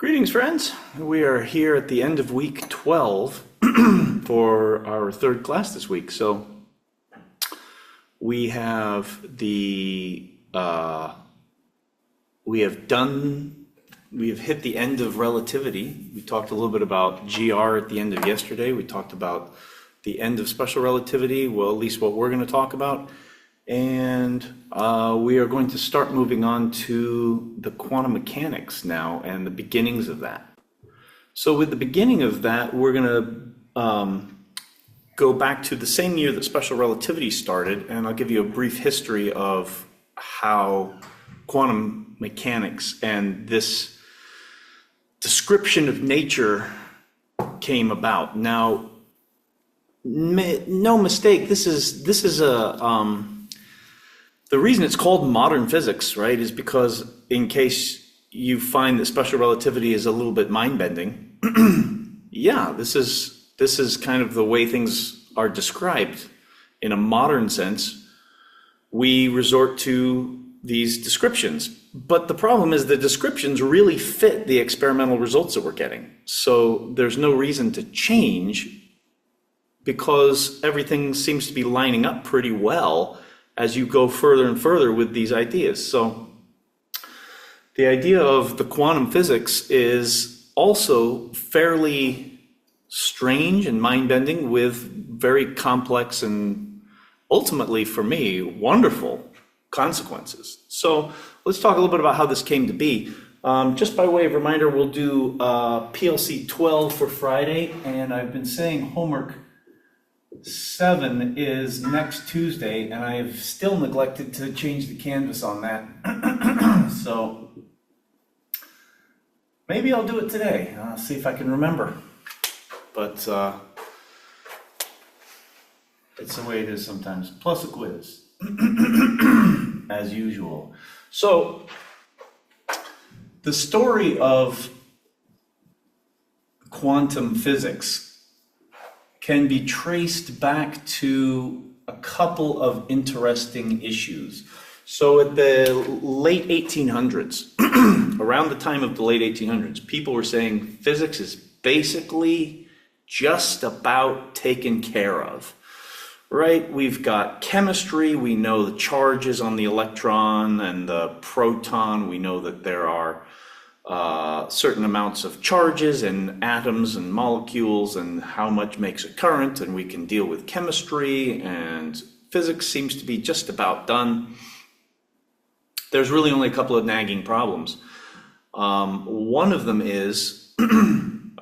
Greetings, friends. We are here at the end of week 12 for our third class this week. So we have we have hit the end of relativity. We talked a little bit about GR at the end of yesterday. We talked about the end of special relativity, well, at least what we're going to talk about. And we are going to start moving on to the quantum mechanics now and the beginnings of that. So with the beginning of that, we're going to go back to the same year that special relativity started, and I'll give you a brief history of how quantum mechanics and this description of nature came about. Now, no mistake, this is a the reason it's called modern physics, right, is because in case you find that special relativity is a little bit mind-bending, yeah, this is kind of the way things are described in a modern sense. We resort to these descriptions, but the problem is the descriptions really fit the experimental results that we're getting. So there's no reason to change because everything seems to be lining up pretty well as you go further and further with these ideas. So the idea of the quantum physics is also fairly strange and mind-bending with very complex and ultimately, for me, wonderful consequences. So let's talk a little bit about how this came to be. Just by way of reminder, we'll do PLC 12 for Friday, and I've been saying homework 7 is next Tuesday, and I have still neglected to change the canvas on that. So maybe I'll do it today. See if I can remember. But it's the way it is sometimes. Plus a quiz, as usual. So the story of quantum physics can be traced back to a couple of interesting issues. So at the late 1800s, around the time of the late 1800s, people were saying physics is basically just about taken care of, right? We've got chemistry, we know the charges on the electron and the proton, we know that there are certain amounts of charges and atoms and molecules and how much makes a current, and we can deal with chemistry, and physics seems to be just about done. There's really only a couple of nagging problems. One of them is,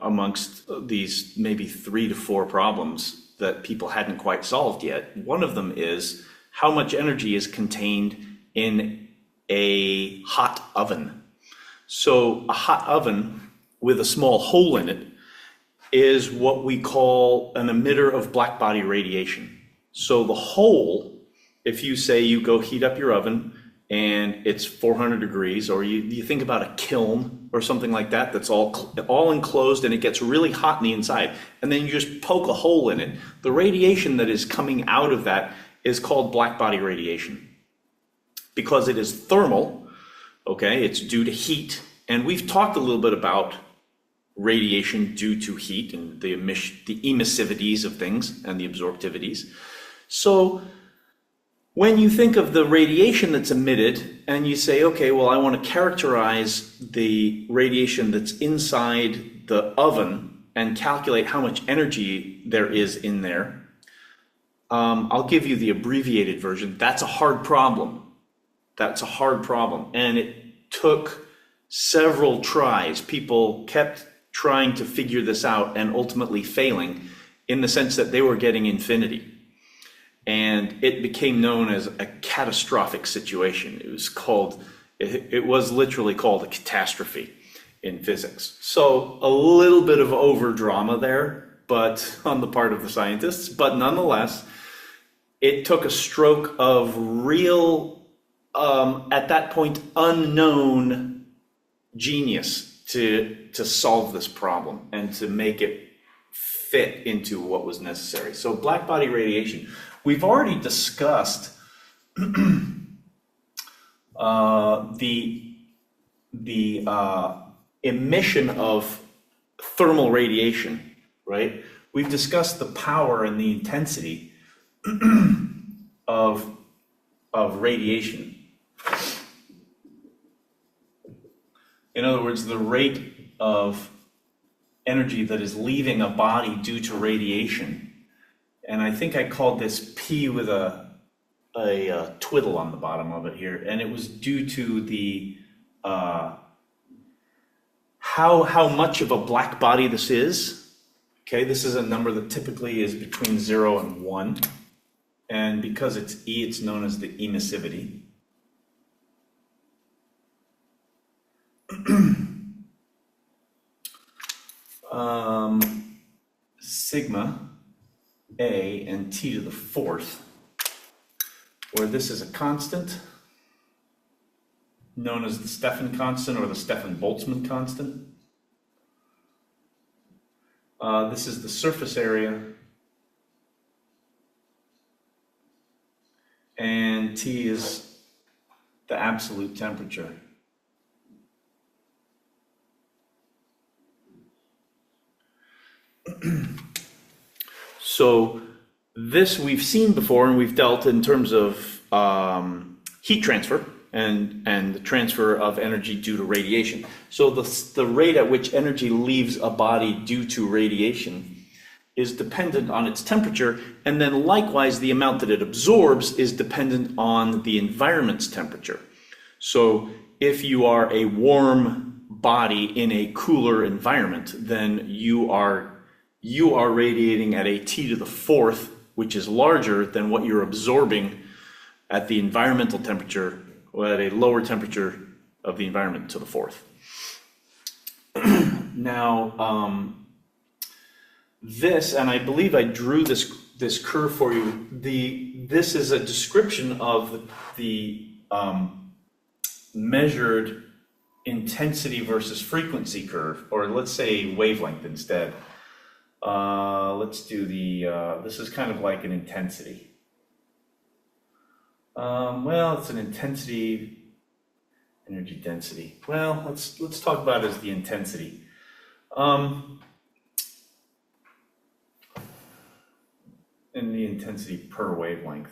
amongst these maybe 3 to 4 problems that people hadn't quite solved yet, one of them is how much energy is contained in a hot oven. So a hot oven with a small hole in it is what we call an emitter of blackbody radiation. So the hole, if you say you go heat up your oven and it's 400 degrees, or you think about a kiln or something like that, that's all enclosed and it gets really hot on the inside, and then you just poke a hole in it, the radiation that is coming out of that is called blackbody radiation. Because it is thermal, okay, it's due to heat, and we've talked a little bit about radiation due to heat and the emissivities of things and the absorptivities. So when you think of the radiation that's emitted and you say, okay, well, I want to characterize the radiation that's inside the oven and calculate how much energy there is in there, I'll give you the abbreviated version. That's a hard problem. That's a hard problem, and it took several tries. People kept trying to figure this out and ultimately failing, in the sense that they were getting infinity. And it became known as a catastrophic situation. It was literally called a catastrophe in physics. So a little bit of over drama there, but on the part of the scientists, but nonetheless, it took a stroke of real at that point unknown genius to solve this problem and to make it fit into what was necessary. So blackbody radiation, we've already discussed the emission of thermal radiation, right? We've discussed the power and the intensity of radiation. In other words, the rate of energy that is leaving a body due to radiation. And I think I called this P with a twiddle on the bottom of it here. And it was due to the how much of a black body this is. Okay, this is a number that typically is between 0 and 1. And because it's E, it's known as the emissivity. Sigma A and T to the 4th, where this is a constant known as the Stefan constant or the Stefan-Boltzmann constant. This is the surface area, and T is the absolute temperature. So this we've seen before, and we've dealt in terms of heat transfer and the transfer of energy due to radiation. So the rate at which energy leaves a body due to radiation is dependent on its temperature, and then likewise the amount that it absorbs is dependent on the environment's temperature. So if you are a warm body in a cooler environment, then you are radiating at a T to the 4th, which is larger than what you're absorbing at the environmental temperature, or at a lower temperature of the environment to the 4th. Now, this, and I believe I drew this curve for you. This is a description of the measured intensity versus frequency curve, or let's say wavelength instead. Let's do this is kind of like an intensity. Well, it's an intensity, energy density. Well, let's talk about it as the intensity. And the intensity per wavelength.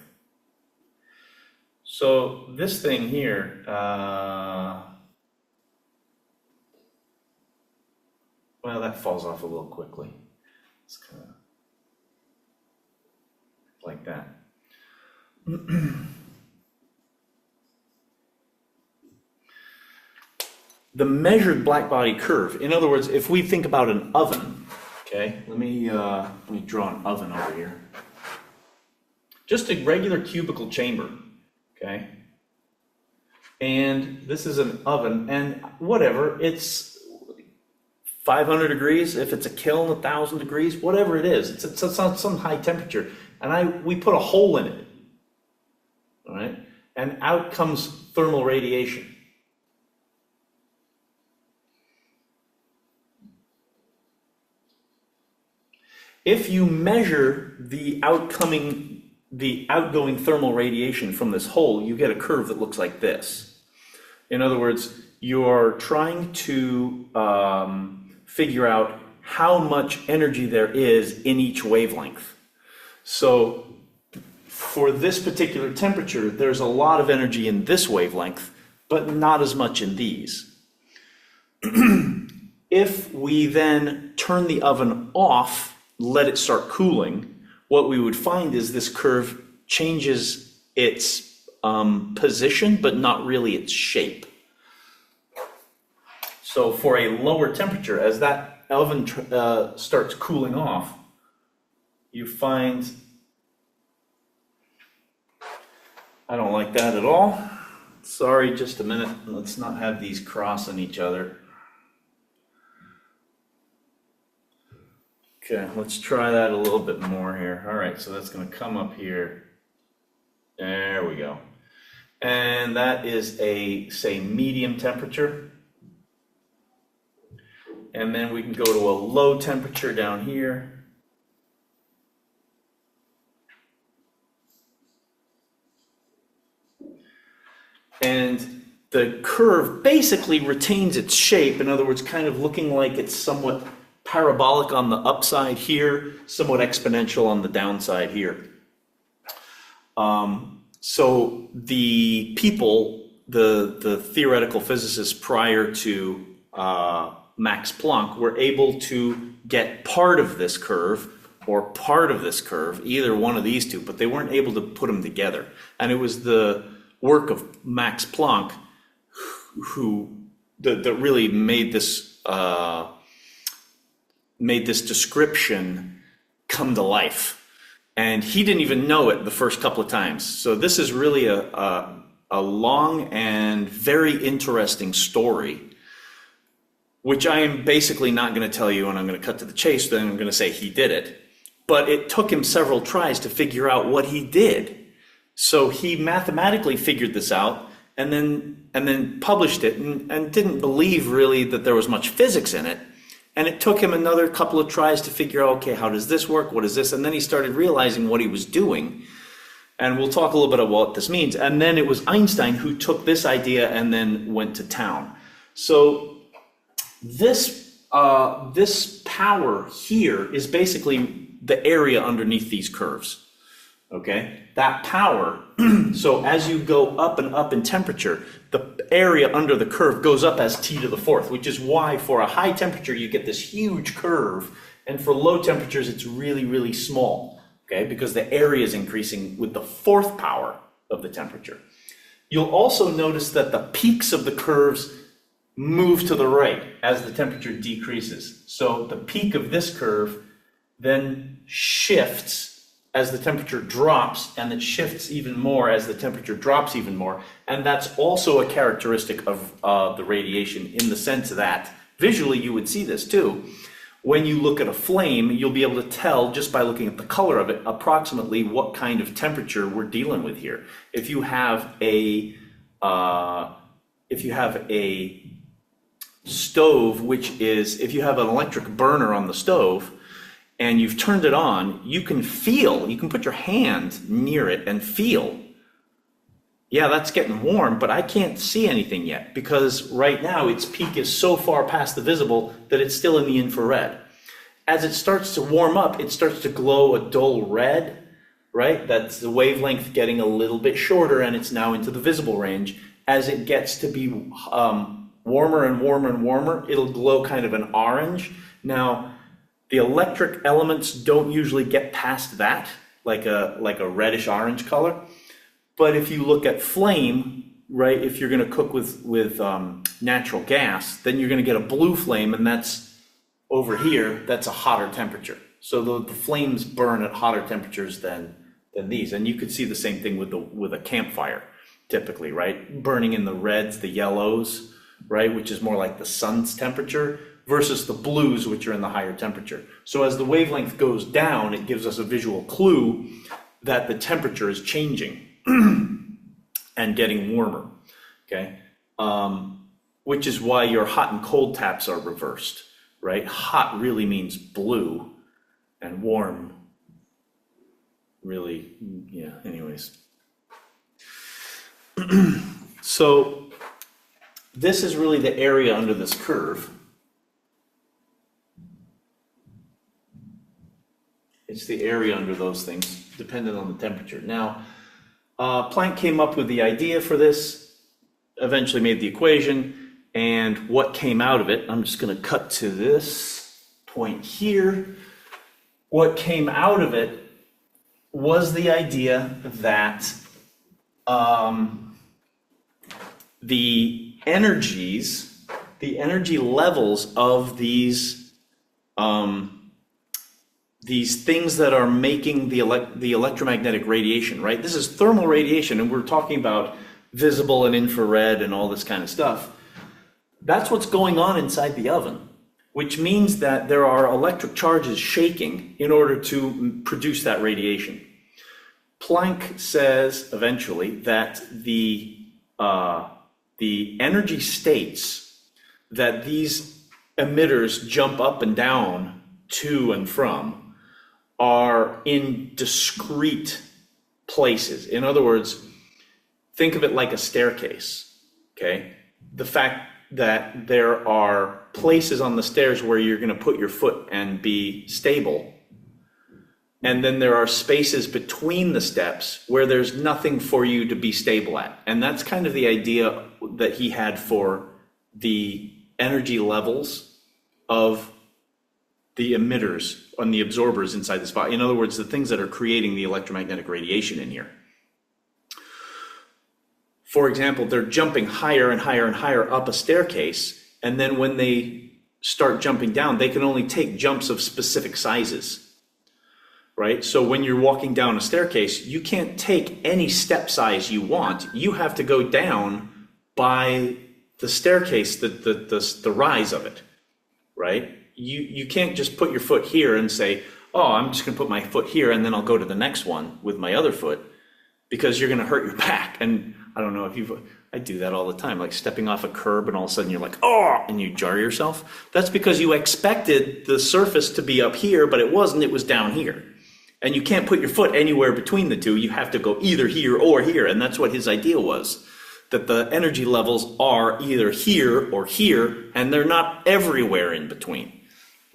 So this thing here, well, that falls off a little quickly. It's kind of like that. The measured blackbody curve, in other words, if we think about an oven, okay, let me draw an oven over here. Just a regular cubicle chamber, okay? And this is an oven, and whatever, it's 500 degrees, if it's a kiln, 1,000 degrees, whatever it is, it's some high temperature, and we put a hole in it, all right? And out comes thermal radiation. If you measure the outgoing thermal radiation from this hole, you get a curve that looks like this. In other words, you're trying to figure out how much energy there is in each wavelength. So for this particular temperature, there's a lot of energy in this wavelength, but not as much in these. If we then turn the oven off, let it start cooling, what we would find is this curve changes its position, but not really its shape. So for a lower temperature, as that oven starts cooling off, you find, I don't like that at all. Sorry, just a minute. Let's not have these cross on each other. Okay, let's try that a little bit more here. All right, so that's going to come up here. There we go. And that is a, say, medium temperature. And then we can go to a low temperature down here. And the curve basically retains its shape. In other words, kind of looking like it's somewhat parabolic on the upside here, somewhat exponential on the downside here. So the people, the theoretical physicists prior to Max Planck were able to get part of this curve or part of this curve, either one of these two, but they weren't able to put them together. And it was the work of Max Planck that really made this description come to life. And he didn't even know it the first couple of times. So this is really a long and very interesting story, which I am basically not going to tell you, and I'm going to cut to the chase, then I'm going to say he did it. But it took him several tries to figure out what he did. So he mathematically figured this out and then published it and didn't believe really that there was much physics in it. And it took him another couple of tries to figure out, okay, how does this work? What is this? And then he started realizing what he was doing. And we'll talk a little bit about what this means. And then it was Einstein who took this idea and then went to town. So this power here is basically the area underneath these curves. Okay, that power, so as you go up and up in temperature, the area under the curve goes up as t to the fourth, which is why for a high temperature you get this huge curve, and for low temperatures it's really, really small, okay, because the area is increasing with the fourth power of the temperature. You'll also notice that the peaks of the curves move to the right as the temperature decreases. So the peak of this curve then shifts as the temperature drops, and it shifts even more as the temperature drops even more. And that's also a characteristic of the radiation, in the sense that visually you would see this too. When you look at a flame, you'll be able to tell just by looking at the color of it approximately what kind of temperature we're dealing with here. If you have a stove, if you have an electric burner on the stove, and you've turned it on, you can put your hand near it and feel, yeah, that's getting warm, but I can't see anything yet because right now its peak is so far past the visible that it's still in the infrared. As it starts to warm up, it starts to glow a dull red, right? That's the wavelength getting a little bit shorter and it's now into the visible range. As it gets to be warmer and warmer and warmer, it'll glow kind of an orange. Now, the electric elements don't usually get past that, like a reddish orange color. But if you look at flame, right, if you're going to cook with natural gas, then you're going to get a blue flame, and that's over here, that's a hotter temperature. So the flames burn at hotter temperatures than these. And you could see the same thing with a campfire, typically, right? Burning in the reds, the yellows, right, which is more like the sun's temperature, versus the blues, which are in the higher temperature. So as the wavelength goes down, it gives us a visual clue that the temperature is changing and getting warmer, okay? Which is why your hot and cold taps are reversed, right? Hot really means blue, and warm really, yeah, anyways. So this is really the area under this curve. It's the area under those things, dependent on the temperature. Now, Planck came up with the idea for this, eventually made the equation, and what came out of it, I'm just going to cut to this point here. What came out of it was the idea that the energy levels of these things that are making the electromagnetic radiation, right? This is thermal radiation, and we're talking about visible and infrared and all this kind of stuff. That's what's going on inside the oven, which means that there are electric charges shaking in order to produce that radiation. Planck says eventually that the energy states that these emitters jump up and down to and from are in discrete places. In other words, think of it like a staircase, okay? The fact that there are places on the stairs where you're going to put your foot and be stable, and then there are spaces between the steps where there's nothing for you to be stable at. And that's kind of the idea that he had for the energy levels of the emitters and the absorbers inside this body. In other words, the things that are creating the electromagnetic radiation in here. For example, they're jumping higher and higher and higher up a staircase, and then when they start jumping down, they can only take jumps of specific sizes. Right? So when you're walking down a staircase, you can't take any step size you want. You have to go down by the staircase, the rise of it, right? You can't just put your foot here and say, oh, I'm just gonna put my foot here and then I'll go to the next one with my other foot, because you're gonna hurt your back. And I don't know if I do that all the time, like stepping off a curb and all of a sudden you're like, oh, and you jar yourself. That's because you expected the surface to be up here, but it wasn't, it was down here. And you can't put your foot anywhere between the two. You have to go either here or here. And that's what his idea was, that the energy levels are either here or here, and they're not everywhere in between.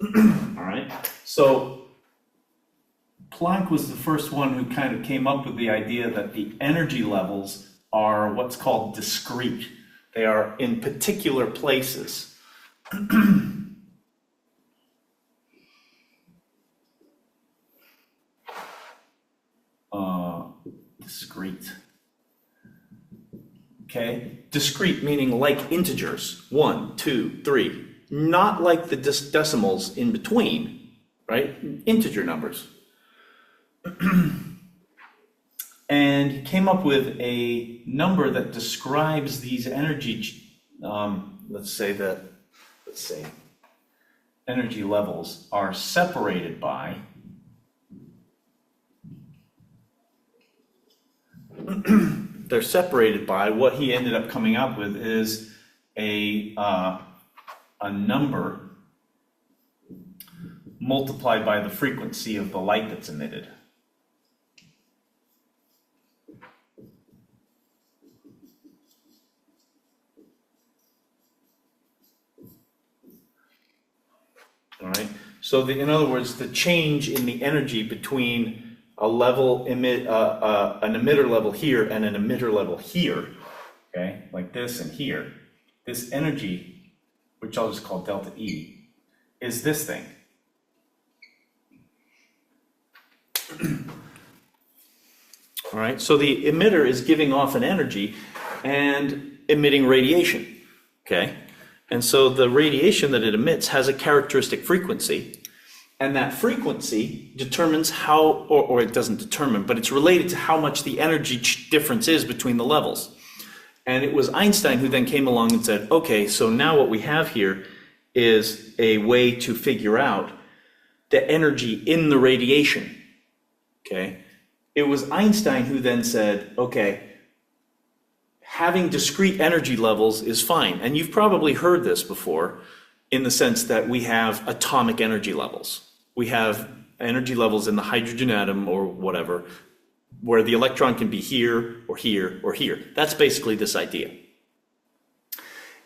All right. So Planck was the first one who kind of came up with the idea that the energy levels are what's called discrete. They are in particular places. Discrete. Okay, discrete meaning like integers, 1, 2, 3, not like the decimals in between, right? Integer numbers. And he came up with a number that describes these energy, let's say energy levels are separated by they're separated by what he ended up coming up with is a number multiplied by the frequency of the light that's emitted. All right. So in other words, the change in the energy between a level an emitter level here and an emitter level here, okay, like this and here, this energy, which I'll just call delta E, is this thing. All right, so the emitter is giving off an energy and emitting radiation, okay? And so the radiation that it emits has a characteristic frequency. And that frequency determines how, or it doesn't determine, but it's related to how much the energy difference is between the levels. And it was Einstein who then came along and said, okay, so now what we have here is a way to figure out the energy in the radiation, okay? It was Einstein who then said, okay, having discrete energy levels is fine. And you've probably heard this before, in the sense that we have atomic energy levels. We have energy levels in the hydrogen atom or whatever, where the electron can be here or here or here. That's basically this idea.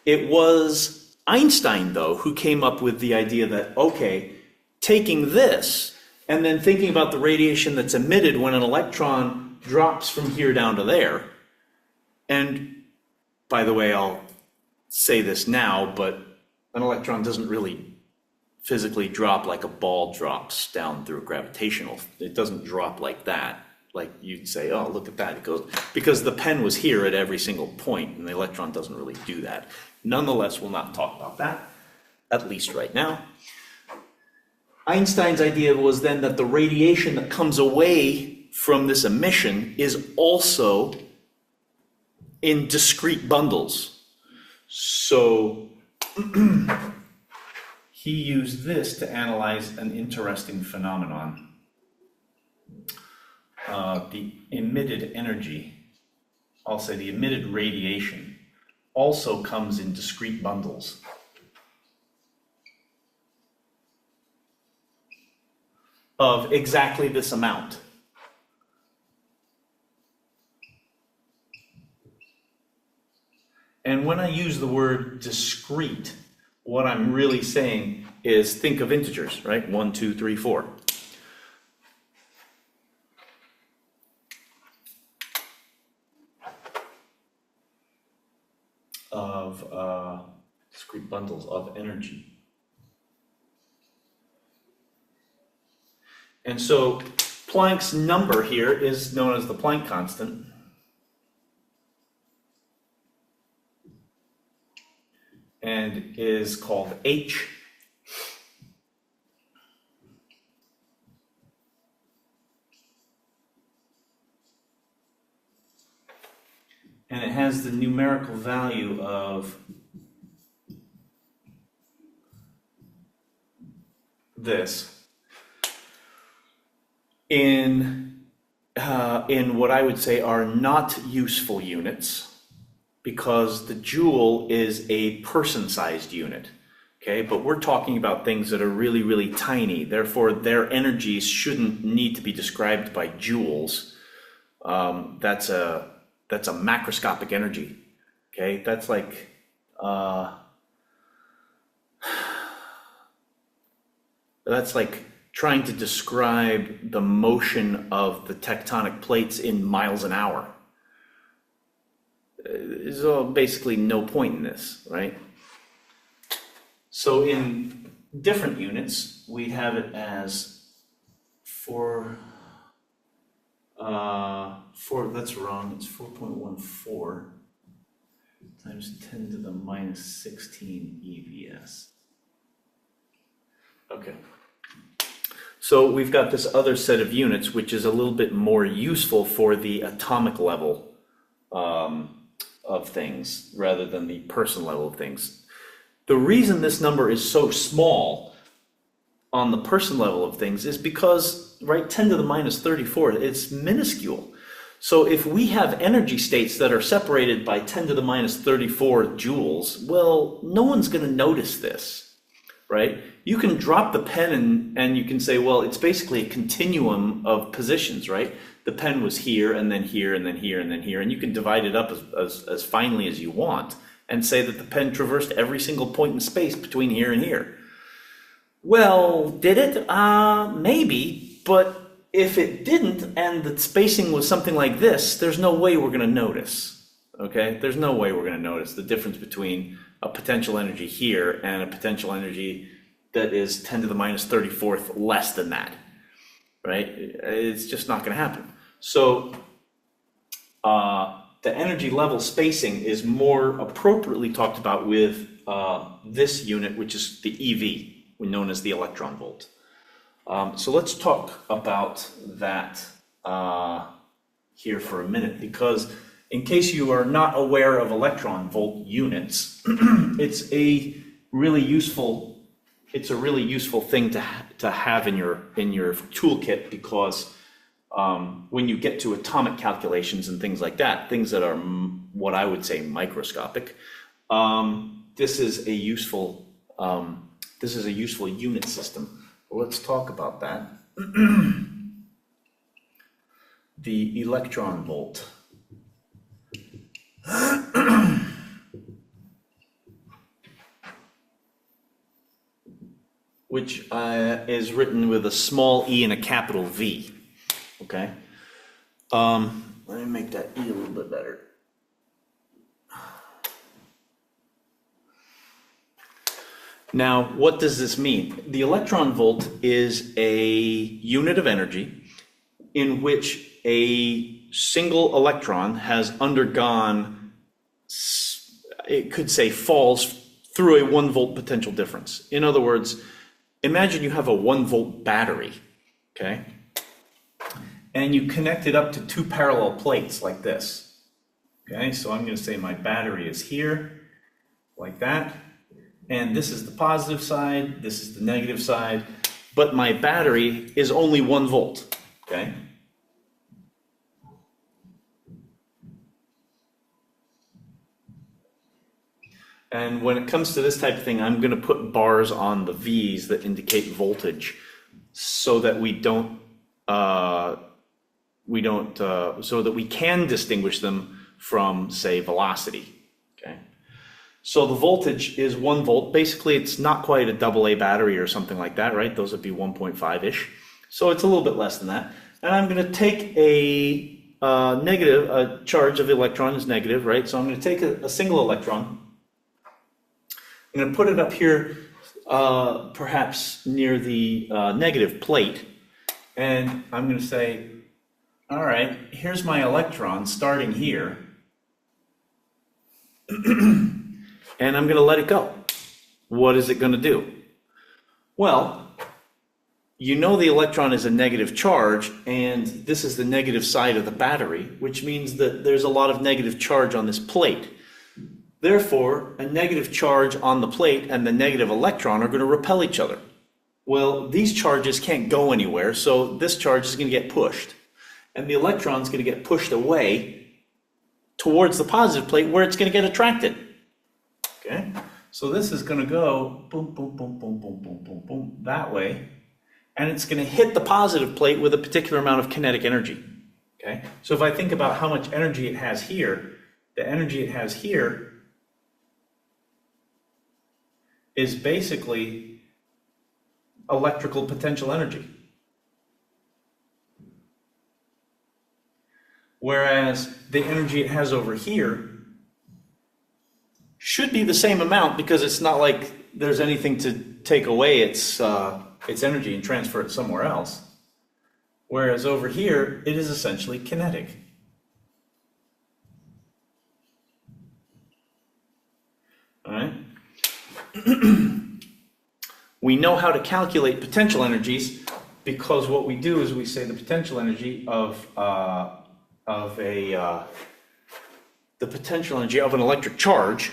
It was Einstein, though, who came up with the idea that, okay, taking this and then thinking about the radiation that's emitted when an electron drops from here down to there. And by the way, I'll say this now, but an electron doesn't really physically drop like a ball drops down through gravitational. It doesn't drop like that. Like you'd say, oh, look at that. It goes, because the pen was here at every single point, and the electron doesn't really do that. Nonetheless, we'll not talk about that, at least right now. Einstein's idea was then that the radiation that comes away from this emission is also in discrete bundles. So he used this to analyze an interesting phenomenon. The emitted energy, I'll say the emitted radiation, also comes in discrete bundles. Of exactly this amount. And when I use the word discrete, what I'm really saying is think of integers, right? 1, 2, 3, 4. Of discrete bundles of energy. And so Planck's number here is known as the Planck constant. And is called H. And it has the numerical value of this in what I would say are not useful units, because the joule is a person-sized unit, okay? But we're talking about things that are really, really tiny. Therefore, their energies shouldn't need to be described by joules. That's a macroscopic energy, okay? That's like, trying to describe the motion of the tectonic plates in miles an hour. There's basically no point in this, right? So in different units, we'd have it as that's wrong, it's 4.14 times 10 to the minus 16 EVS. Okay. So we've got this other set of units, which is a little bit more useful for the atomic level of things rather than the person level of things. The reason this number is so small on the person level of things is because, right, 10 to the minus 34, it's minuscule. So if we have energy states that are separated by 10 to the minus 34 joules, well, no one's going to notice this, right? You can drop the pen and you can say, well, it's basically a continuum of positions, right? The pen was here and then here and then here and then here, and you can divide it up as finely as you want and say that the pen traversed every single point in space between here and here. Well, did it? Maybe, but if it didn't and the spacing was something like this, there's no way we're going to notice, okay? There's no way we're going to notice the difference between a potential energy here and a potential energy that is 10 to the minus 34th less than that, right? It's just not going to happen. So the energy level spacing is more appropriately talked about with this unit, which is the EV, known as the electron volt. So let's talk about that here for a minute, because in case you are not aware of electron volt units, it's a really useful thing to have in your toolkit, because when you get to atomic calculations and things like that, things that are what I would say microscopic, this is a useful unit system. Let's talk about that. The electron volt. Which is written with a small e and a capital V, okay? Let me make that e a little bit better. Now, what does this mean? The electron volt is a unit of energy in which a single electron has undergone, it could say falls through a 1 volt potential difference. In other words, imagine you have a 1 volt battery, okay? And you connect it up to 2 parallel plates like this, okay? So I'm going to say my battery is here, like that. And this is the positive side, this is the negative side, but my battery is only 1 volt, okay? And when it comes to this type of thing, I'm going to put bars on the V's that indicate voltage, so that so that we can distinguish them from, say, velocity. Okay. So the voltage is 1 volt. Basically, it's not quite a AA battery or something like that, right? Those would be 1.5-ish. So it's a little bit less than that. And I'm going to take a charge of the electron is negative, right? So I'm going to take a single electron. I'm going to put it up here, perhaps near the negative plate. And I'm going to say, all right, here's my electron starting here. And I'm going to let it go. What is it going to do? Well, you know the electron is a negative charge, and this is the negative side of the battery, which means that there's a lot of negative charge on this plate. Therefore, a negative charge on the plate and the negative electron are going to repel each other. Well, these charges can't go anywhere, so this charge is going to get pushed. And the electron is going to get pushed away towards the positive plate where it's going to get attracted. Okay, so this is going to go boom, boom, boom, boom, boom, boom, boom, boom, that way. And it's going to hit the positive plate with a particular amount of kinetic energy. Okay, so if I think about how much energy it has here, the energy it has here is basically electrical potential energy. Whereas the energy it has over here should be the same amount, because it's not like there's anything to take away its energy and transfer it somewhere else. Whereas over here, it is essentially kinetic. All right? We know how to calculate potential energies, because what we do is we say the potential energy of the potential energy of an electric charge,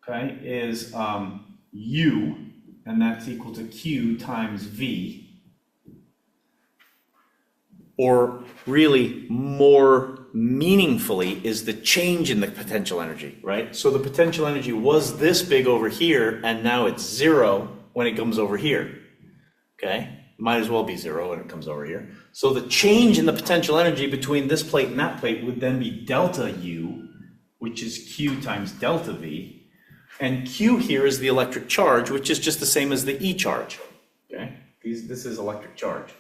okay, is U, and that's equal to Q times V. Or really more meaningfully is the change in the potential energy, right? So the potential energy was this big over here, and now it's 0 when it comes over here, okay? Might as well be 0 when it comes over here. So the change in the potential energy between this plate and that plate would then be delta U, which is Q times delta V. And Q here is the electric charge, which is just the same as the E charge, okay? This is electric charge.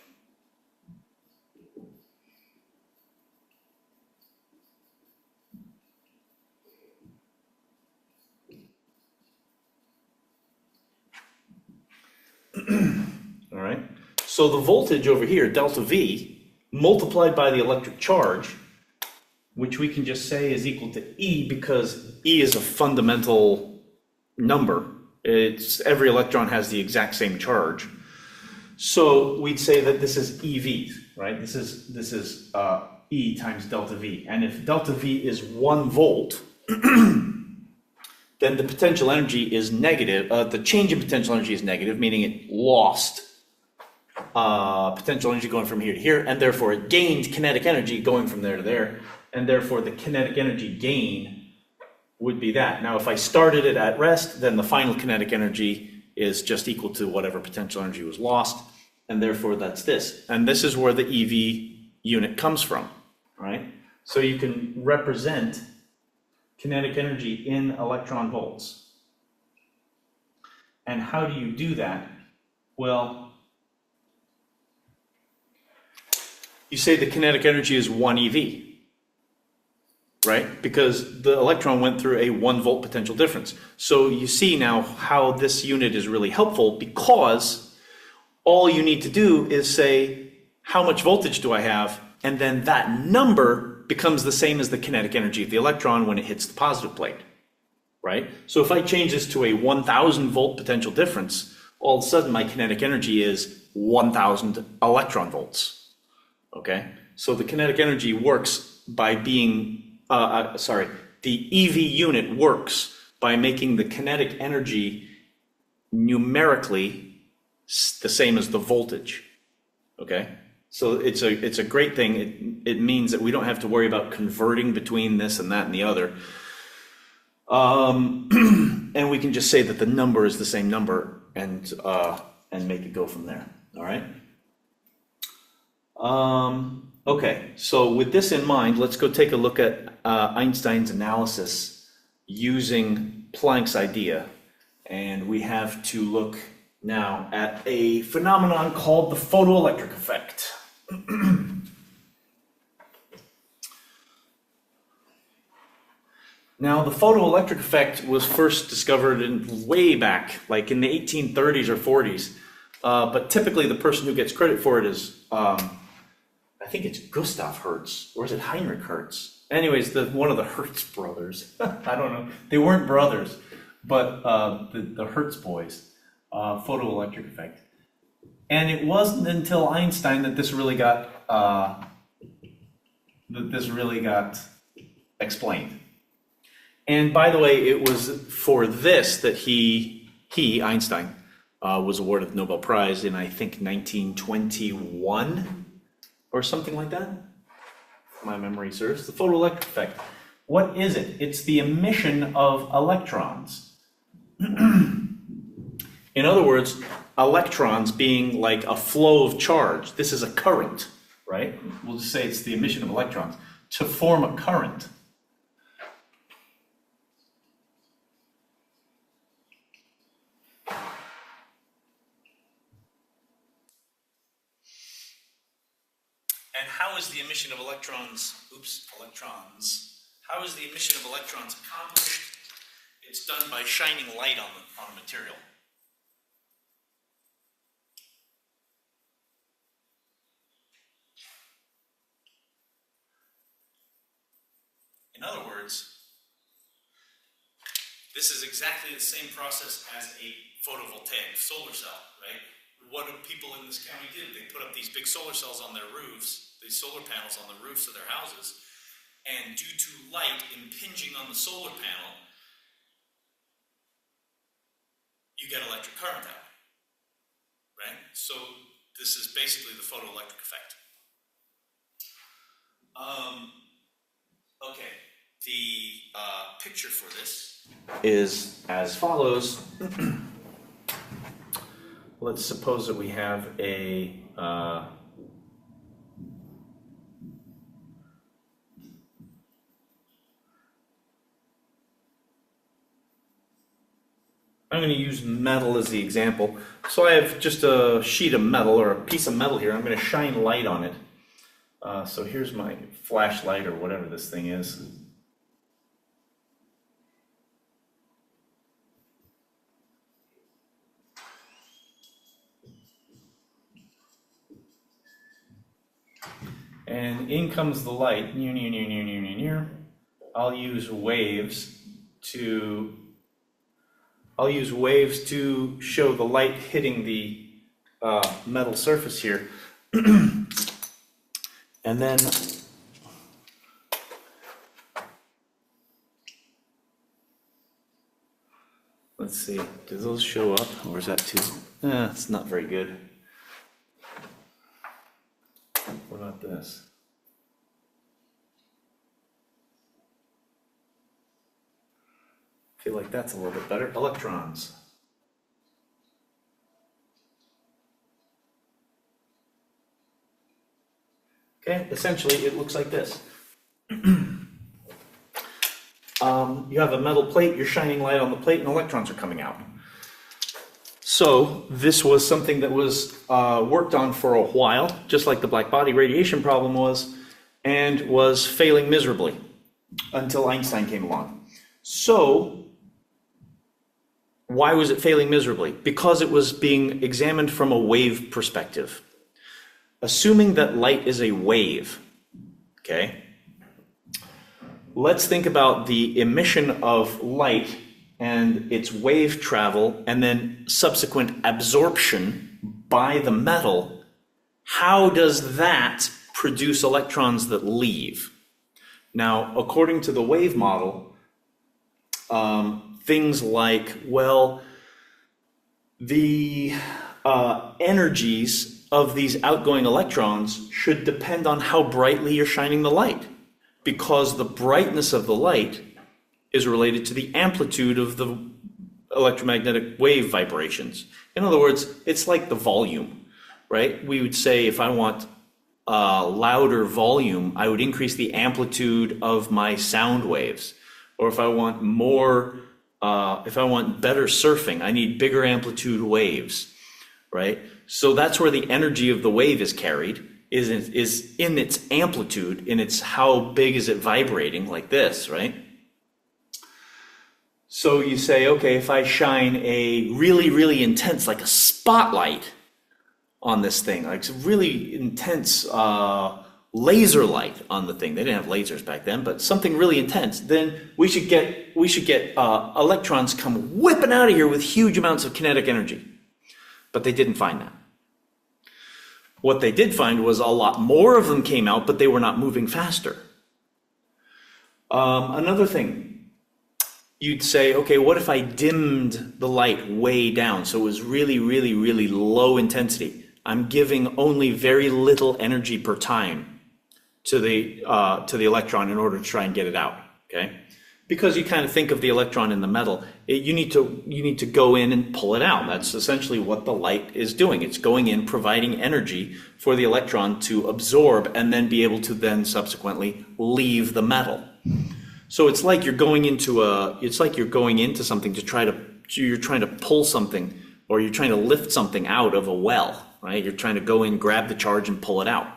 All right, so the voltage over here, delta V, multiplied by the electric charge, which we can just say is equal to E, because E is a fundamental number. Every electron has the exact same charge. So we'd say that this is EV, right? This is E times delta V. And if delta V is 1 volt, then the potential energy is negative. The change in potential energy is negative, meaning it lost potential energy going from here to here, and therefore it gained kinetic energy going from there to there, and therefore the kinetic energy gain would be that. Now, if I started it at rest, then the final kinetic energy is just equal to whatever potential energy was lost, and therefore that's this. And this is where the EV unit comes from, right? So you can represent kinetic energy in electron volts. And how do you do that? Well, you say the kinetic energy is 1 EV, right? Because the electron went through a 1 volt potential difference. So you see now how this unit is really helpful, because all you need to do is say, how much voltage do I have? And then that number becomes the same as the kinetic energy of the electron when it hits the positive plate, right? So if I change this to a 1000 volt potential difference, all of a sudden my kinetic energy is 1000 electron volts, okay? So the kinetic energy works by being, the EV unit works by making the kinetic energy numerically the same as the voltage, okay? So it's a great thing. It means that we don't have to worry about converting between this and that and the other. And we can just say that the number is the same number and make it go from there. All right. Okay. So with this in mind, let's go take a look at Einstein's analysis using Planck's idea. And we have to look now at a phenomenon called the photoelectric effect. Now, the photoelectric effect was first discovered way back, like in the 1830s or 40s. But typically the person who gets credit for it is, I think it's Gustav Hertz, or is it Heinrich Hertz? Anyways, one of the Hertz brothers. I don't know. They weren't brothers, but the Hertz boys, photoelectric effect. And it wasn't until Einstein that this really got explained. And by the way, it was for this that Einstein, was awarded the Nobel Prize in, I think, 1921 or something like that. If my memory serves. The photoelectric effect. What is it? It's the emission of electrons. In other words, electrons being like a flow of charge. This is a current, right? We'll just say it's the emission of electrons to form a current. And how is the emission of electrons, how is the emission of electrons accomplished? It's done by shining light on a material. In other words, this is exactly the same process as a photovoltaic solar cell, right? What do people in this county do? They put up these big solar cells on their roofs, these solar panels on the roofs of their houses, and due to light impinging on the solar panel, you get electric current out, right? So this is basically the photoelectric effect. Okay, the picture for this is as follows. Let's suppose that we have a I'm going to use metal as the example. So I have just a sheet of metal or a piece of metal here. I'm going to shine light on it. So here's my flashlight or whatever this thing is. And in comes the light. I'll use waves to show the light hitting the metal surface here. And then let's see, do those show up, or is that too? It's not very good. What about this? I feel like that's a little bit better. Electrons. Okay, essentially it looks like this. You have a metal plate, you're shining light on the plate, and electrons are coming out. So this was something that was worked on for a while, just like the black body radiation problem was, and was failing miserably until Einstein came along. So why was it failing miserably? Because it was being examined from a wave perspective. Assuming that light is a wave, okay? Let's think about the emission of light and its wave travel and then subsequent absorption by the metal. How does that produce electrons that leave? Now, according to the wave model, things like, well, the energies of these outgoing electrons should depend on how brightly you're shining the light, because the brightness of the light is related to the amplitude of the electromagnetic wave vibrations. In other words, it's like the volume, right? We would say if I want louder volume, I would increase the amplitude of my sound waves. Or if I want more, if I want better surfing, I need bigger amplitude waves, right? So that's where the energy of the wave is carried, is in its amplitude, in its how big is it vibrating, like this, right? So you say, okay, if I shine a really, really intense, like a spotlight on this thing, like really intense laser light on the thing. They didn't have lasers back then, but something really intense. Then we should get electrons come whipping out of here with huge amounts of kinetic energy. But they didn't find that. What they did find was a lot more of them came out, but they were not moving faster. Another thing, you'd say, okay, what if I dimmed the light way down so it was really, really, really low intensity? I'm giving only very little energy per time to the electron in order to try and get it out. Okay, because you kind of think of the electron in the metal, you need to go in and pull it out. That's essentially what the light is doing. It's going in, providing energy for the electron to absorb and then be able to then subsequently leave the metal. So it's like you're going into something you're trying to pull something, or you're trying to lift something out of a well, right? You're trying to go in, grab the charge and pull it out.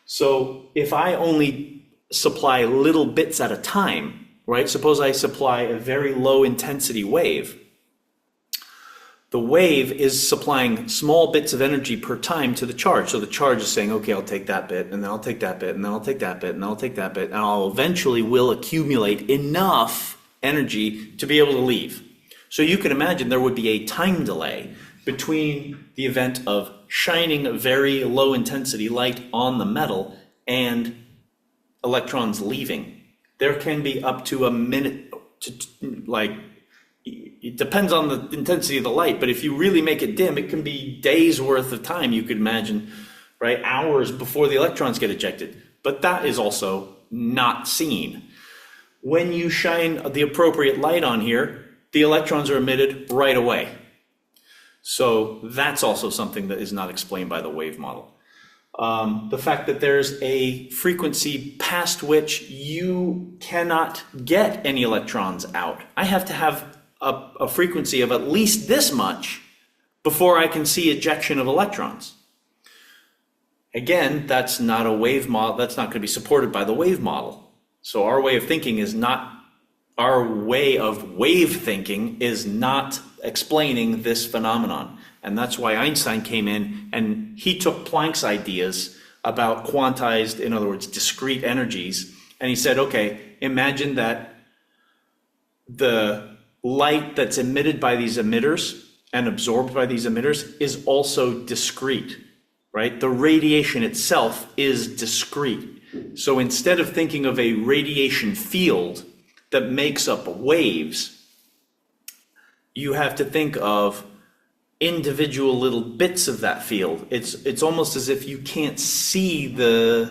So if I only supply little bits at a time, right? Suppose I supply a very low intensity wave. The wave is supplying small bits of energy per time to the charge. So the charge is saying, okay, I'll take that bit, and then I'll take that bit, and then I'll take that bit, and then I'll take that bit, and I'll eventually will accumulate enough energy to be able to leave. So you can imagine there would be a time delay between the event of shining a very low intensity light on the metal and electrons leaving. There can be up to a minute, it depends on the intensity of the light, but if you really make it dim, it can be days worth of time, you could imagine, right? Hours before the electrons get ejected. But that is also not seen. When you shine the appropriate light on here, the electrons are emitted right away. So that's also something that is not explained by the wave model. The fact that there's a frequency past which you cannot get any electrons out. I have to have a frequency of at least this much before I can see ejection of electrons. Again, that's not a wave model. That's not going to be supported by the wave model. So our way of thinking is not, our way of wave thinking is not explaining this phenomenon. And that's why Einstein came in and he took Planck's ideas about quantized, in other words, discrete energies. And he said, okay, imagine that the light that's emitted by these emitters and absorbed by these emitters is also discrete, right? The radiation itself is discrete. So instead of thinking of a radiation field that makes up waves, you have to think of individual little bits of that field. It's almost as if you can't see the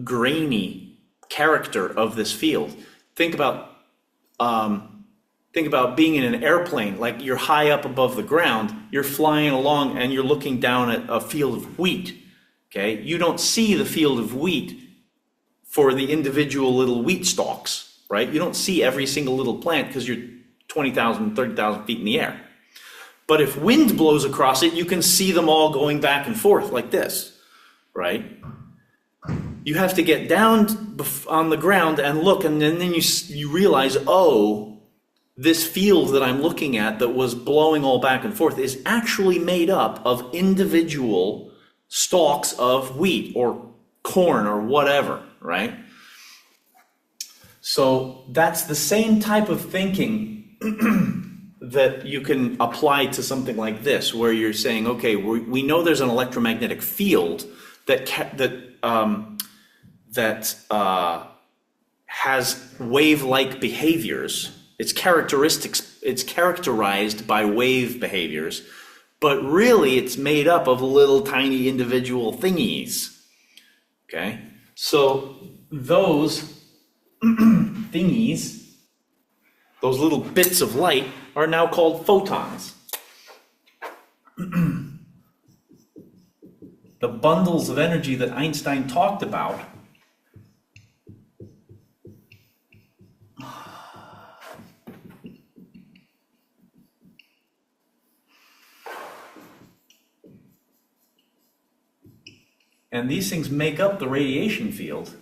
grainy character of this field. Think about being in an airplane, like you're high up above the ground, you're flying along and you're looking down at a field of wheat. Okay, you don't see the field of wheat for the individual little wheat stalks, right? You don't see every single little plant because you're 20,000, 30,000 feet in the air. But if wind blows across it, you can see them all going back and forth like this, right? You have to get down on the ground and look, and then you realize, oh, this field that I'm looking at that was blowing all back and forth is actually made up of individual stalks of wheat or corn or whatever, right? So that's the same type of thinking that you can apply to something like this, where you're saying, okay, we know there's an electromagnetic field that has wave-like behaviors. It's characterized by wave behaviors, but really it's made up of little tiny individual thingies. Okay, so those thingies, those little bits of light, are now called photons. The bundles of energy that Einstein talked about And these things make up the radiation field,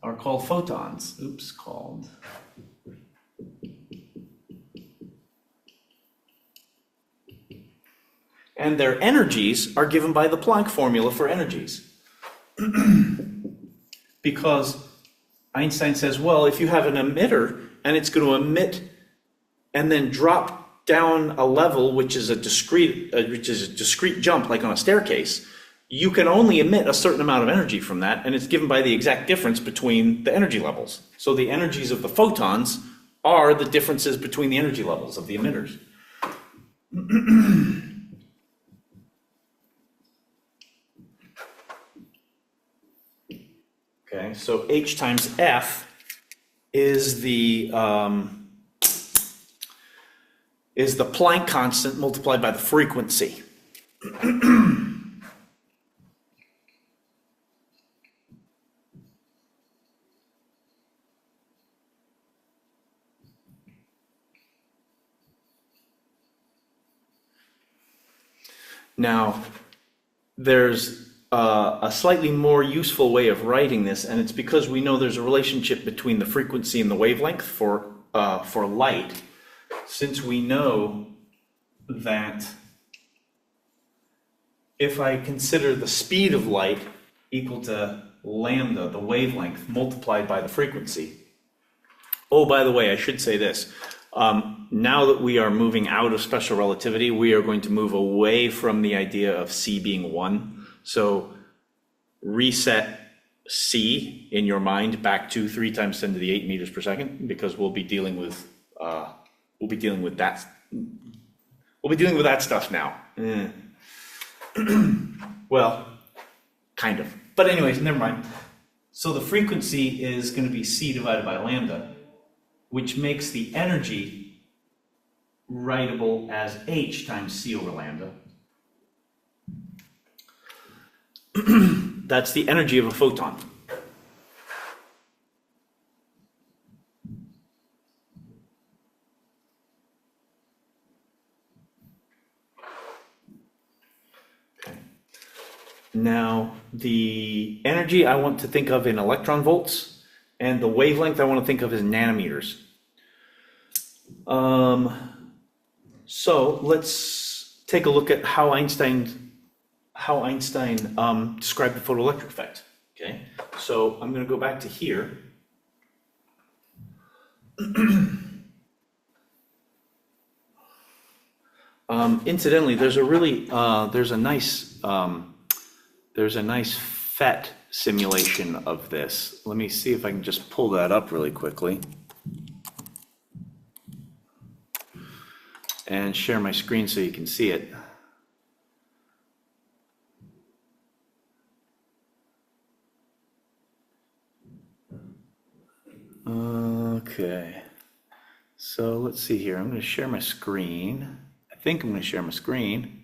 are called photons. Oops, called. And their energies are given by the Planck formula for energies. Because Einstein says, well, if you have an emitter and it's going to emit and then drop down a level, which is a discrete jump, like on a staircase, you can only emit a certain amount of energy from that, and it's given by the exact difference between the energy levels. So the energies of the photons are the differences between the energy levels of the emitters. Okay, so H times F is the Planck constant multiplied by the frequency. Now, there's a slightly more useful way of writing this, and it's because we know there's a relationship between the frequency and the wavelength for light. Since we know that if I consider the speed of light equal to lambda, the wavelength, multiplied by the frequency. Oh, by the way, I should say this. Now that we are moving out of special relativity, we are going to move away from the idea of c being 1. So reset c in your mind back to 3 times 10 to the 8 meters per second, because we'll be dealing with that stuff now. Well, kind of. But anyways, never mind. So the frequency is going to be c divided by lambda, which makes the energy writable as h times c over lambda. That's the energy of a photon. Okay. Now, the energy I want to think of in electron volts, and the wavelength I want to think of as nanometers. So let's take a look at how Einstein described the photoelectric effect. Okay, so I'm going to go back to here. Incidentally, there's a nice PhET simulation of this. Let me see if I can just pull that up really quickly and share my screen so you can see it. Okay, so let's see here. I'm going to share my screen. I think I'm going to share my screen.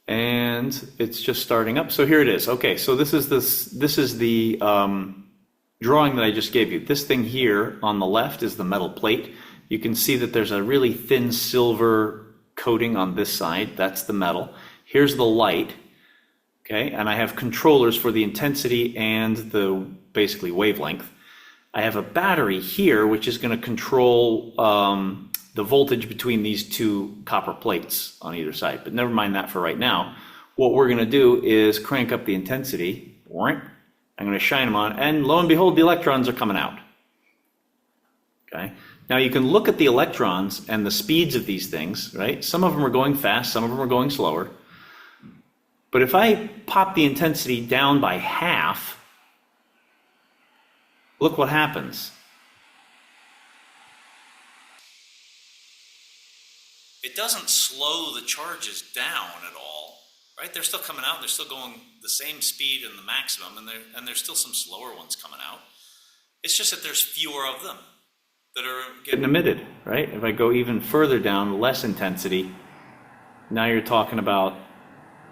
And it's just starting up. So here it is. Okay, so this is the drawing that I just gave you. This thing here on the left is the metal plate. You can see that there's a really thin silver coating on this side. That's the metal. Here's the light. Okay, and I have controllers for the intensity and the basically wavelength. I have a battery here which is going to control the voltage between these two copper plates on either side, but never mind that for right now. What we're going to do is crank up the intensity. I'm going to shine them on, and lo and behold, the electrons are coming out. Okay, now you can look at the electrons and the speeds of these things, right? Some of them are going fast, some of them are going slower. But if I pop the intensity down by half, look what happens. It doesn't slow the charges down at all, right? They're still coming out, they're still going the same speed in the maximum, and there's still some slower ones coming out. It's just that there's fewer of them that are getting emitted, right? If I go even further down, less intensity, now you're talking about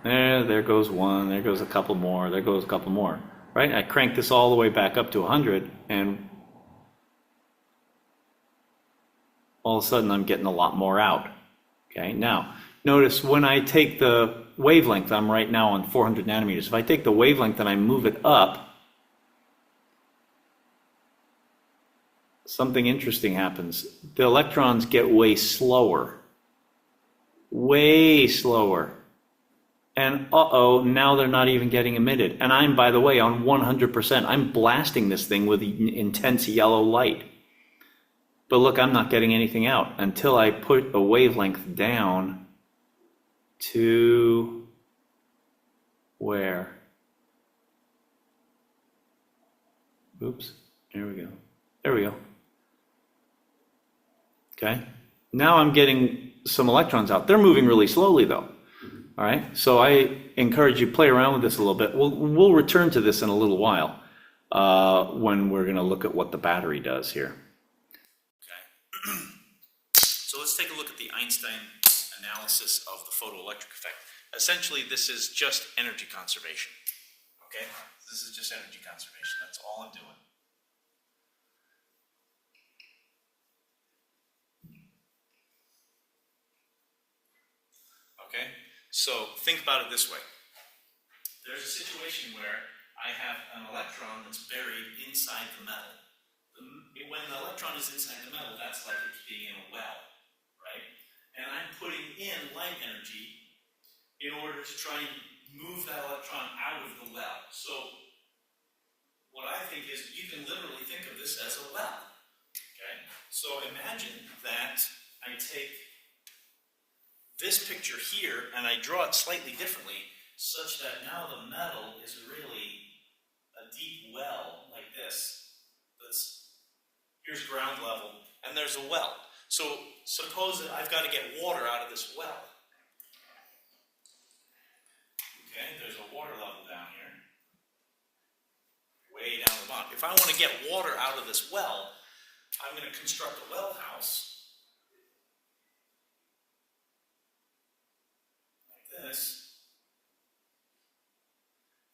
there goes one, there goes a couple more, there goes a couple more, right? I crank this all the way back up to 100, and all of a sudden I'm getting a lot more out. Okay, now, notice when I take the wavelength, I'm right now on 400 nanometers. If I take the wavelength and I move it up, something interesting happens. The electrons get way slower. Way slower. And uh-oh, now they're not even getting emitted. And I'm, by the way, on 100%. I'm blasting this thing with intense yellow light. But look, I'm not getting anything out until I put a wavelength down to where? Oops, there we go. There we go. Okay, now I'm getting some electrons out. They're moving really slowly though. All right, so I encourage you to play around with this a little bit. We'll return to this in a little while when we're gonna look at what the battery does here. Okay, so let's take a look at the Einstein analysis of the photoelectric effect. Essentially, this is just energy conservation. Okay, this is just energy conservation. That's all I'm doing. Okay, so think about it this way. There's a situation where I have an electron that's buried inside the metal. When the electron is inside the metal, that's like it being in a well, right? And I'm putting in light energy in order to try and move that electron out of the well. So what I think is you can literally think of this as a well, okay? So imagine that I take this picture here and I draw it slightly differently such that now the metal is really a deep well like this. Here's ground level and there's a well. So suppose that I've got to get water out of this well. Okay, there's a water level down here, way down the bottom. If I want to get water out of this well, I'm going to construct a well house like this,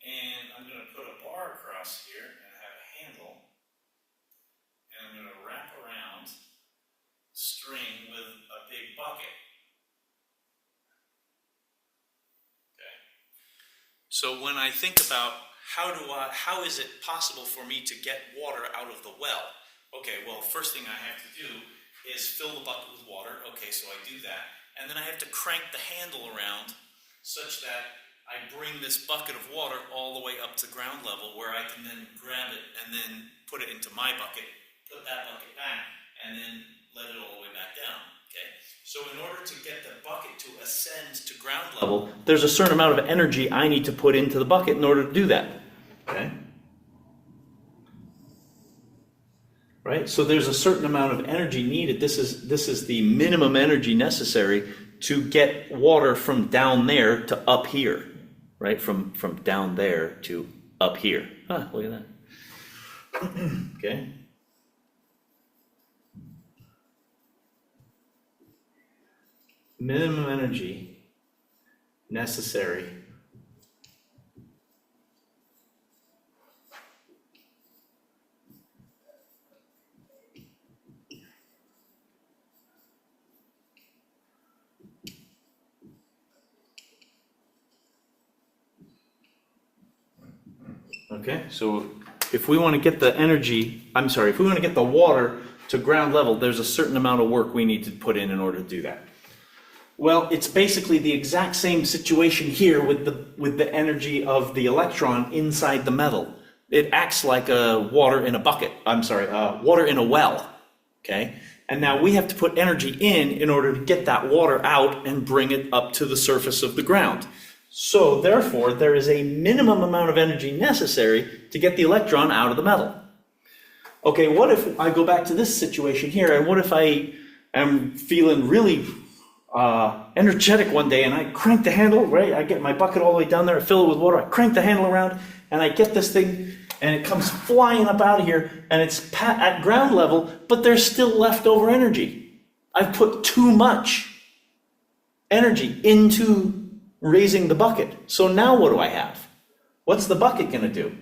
and I'm going to put a bar across here and have a handle, and I'm going to wrap around string with a big bucket. So when I think about how is it possible for me to get water out of the well? Okay, well, first thing I have to do is fill the bucket with water. Okay, so I do that. And then I have to crank the handle around such that I bring this bucket of water all the way up to ground level where I can then grab it and then put it into my bucket, put that bucket back, and then let it all the way back down. Okay, so in order to get the bucket to ascend to ground level, there's a certain amount of energy I need to put into the bucket in order to do that. Okay? Right? So there's a certain amount of energy needed. This is the minimum energy necessary to get water from down there to up here. Right? From down there to up here. Ah, look at that. Okay? Minimum energy necessary okay, so if we want to get the if we want to get the water to ground level, there's a certain amount of work we need to put in order to do that. Well, it's basically the exact same situation here with the energy of the electron inside the metal. It acts like water in a bucket. Water in a well. Okay? And now we have to put energy in order to get that water out and bring it up to the surface of the ground. So therefore, there is a minimum amount of energy necessary to get the electron out of the metal. Okay, what if I go back to this situation here, and what if I am feeling really energetic one day and I crank the handle, right? I get my bucket all the way down there, I fill it with water, I crank the handle around, and I get this thing, and it comes flying up out of here, and it's at ground level, but there's still leftover energy. I've put too much energy into raising the bucket. So now what do I have? What's the bucket going to do?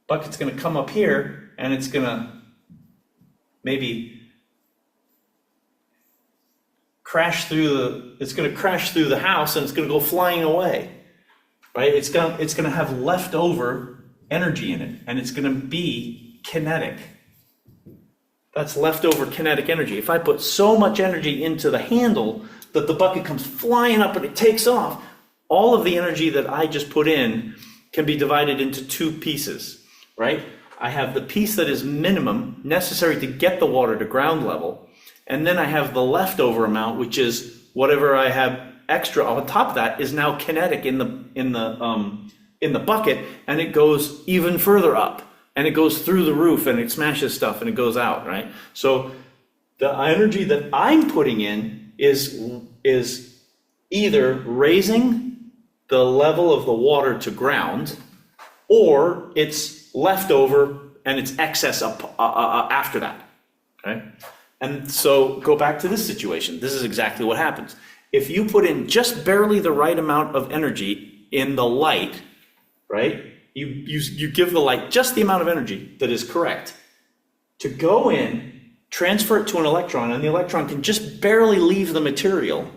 Bucket's going to come up here, and it's going to maybe it's going to crash through the house and it's going to go flying away, right? It's going to have leftover energy in it, and it's going to be kinetic. That's leftover kinetic energy. If I put so much energy into the handle that the bucket comes flying up and it takes off, all of the energy that I just put in can be divided into two pieces, right? I have the piece that is minimum, necessary to get the water to ground level, and then I have the leftover amount, which is whatever I have extra on top of that is now kinetic in the bucket, and it goes even further up, and it goes through the roof, and it smashes stuff, and it goes out, right? So the energy that I'm putting in is either raising the level of the water to ground, or it's leftover and it's excess up after that, okay? And so go back to this situation. This is exactly what happens. If you put in just barely the right amount of energy in the light, right? You give the light just the amount of energy that is correct to go in, transfer it to an electron, and the electron can just barely leave the material,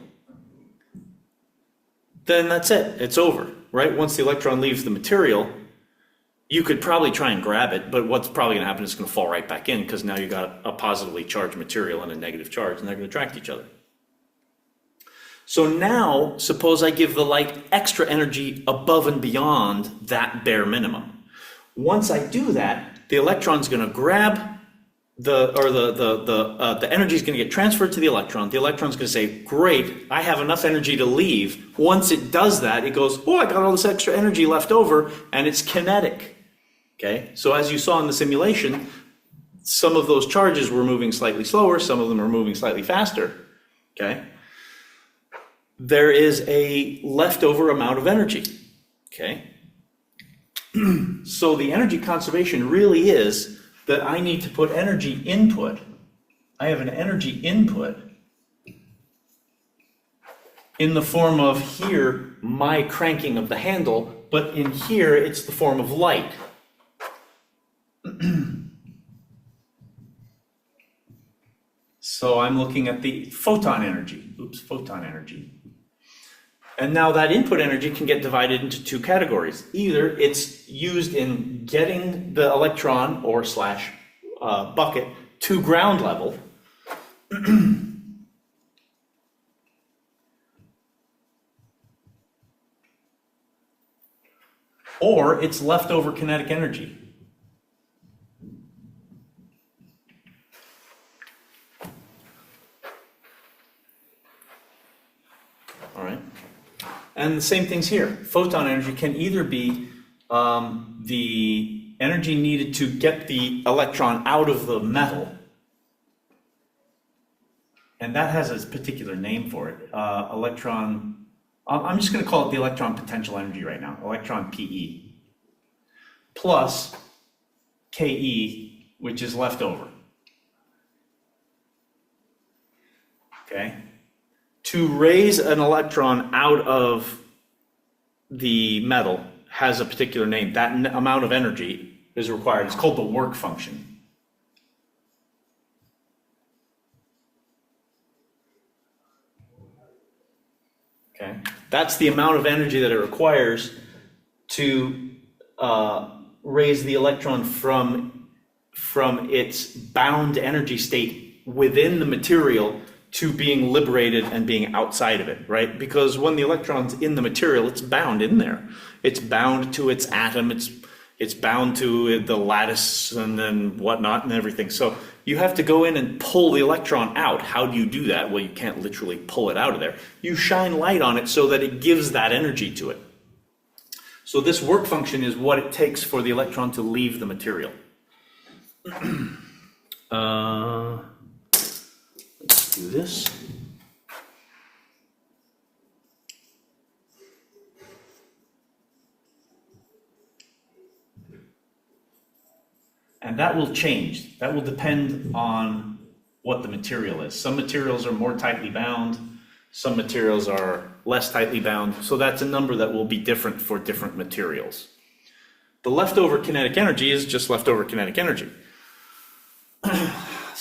then that's it, it's over, right? Once the electron leaves the material, you could probably try and grab it, but what's probably gonna happen is it's gonna fall right back in, because now you got a positively charged material and a negative charge, and they're gonna attract each other. So now, suppose I give the light extra energy above and beyond that bare minimum. Once I do that, the electron's gonna grab the energy is going to get transferred to the electron. The electron's going to say, great, I have enough energy to leave. Once it does that, it goes, oh, I got all this extra energy left over, and it's kinetic. Okay, so as you saw in the simulation, some of those charges were moving slightly slower, some of them are moving slightly faster. Okay, there is a leftover amount of energy. Okay, so the energy conservation really is that I need to put energy input. I have an energy input in the form of here, my cranking of the handle, but in here, it's the form of light. So I'm looking at the photon energy. Photon energy. And now that input energy can get divided into two categories. Either it's used in getting the electron or slash bucket to ground level, or it's leftover kinetic energy. All right. And the same thing's here. Photon energy can either be the energy needed to get the electron out of the metal, and that has a particular name for it. Electron, I'm just going to call it the electron potential energy right now, electron PE, plus KE, which is left over. Okay? To raise an electron out of the metal has a particular name. That amount of energy is required. It's called the work function. Okay, that's the amount of energy that it requires to raise the electron from its bound energy state within the material to being liberated and being outside of it, right? Because when the electron's in the material, it's bound in there. It's bound to its atom, it's bound to the lattice and then whatnot and everything. So you have to go in and pull the electron out. How do you do that? Well, you can't literally pull it out of there. You shine light on it so that it gives that energy to it. So this work function is what it takes for the electron to leave the material. Let's do this. And that will change. That will depend on what the material is. Some materials are more tightly bound. Some materials are less tightly bound. So that's a number that will be different for different materials. The leftover kinetic energy is just leftover kinetic energy.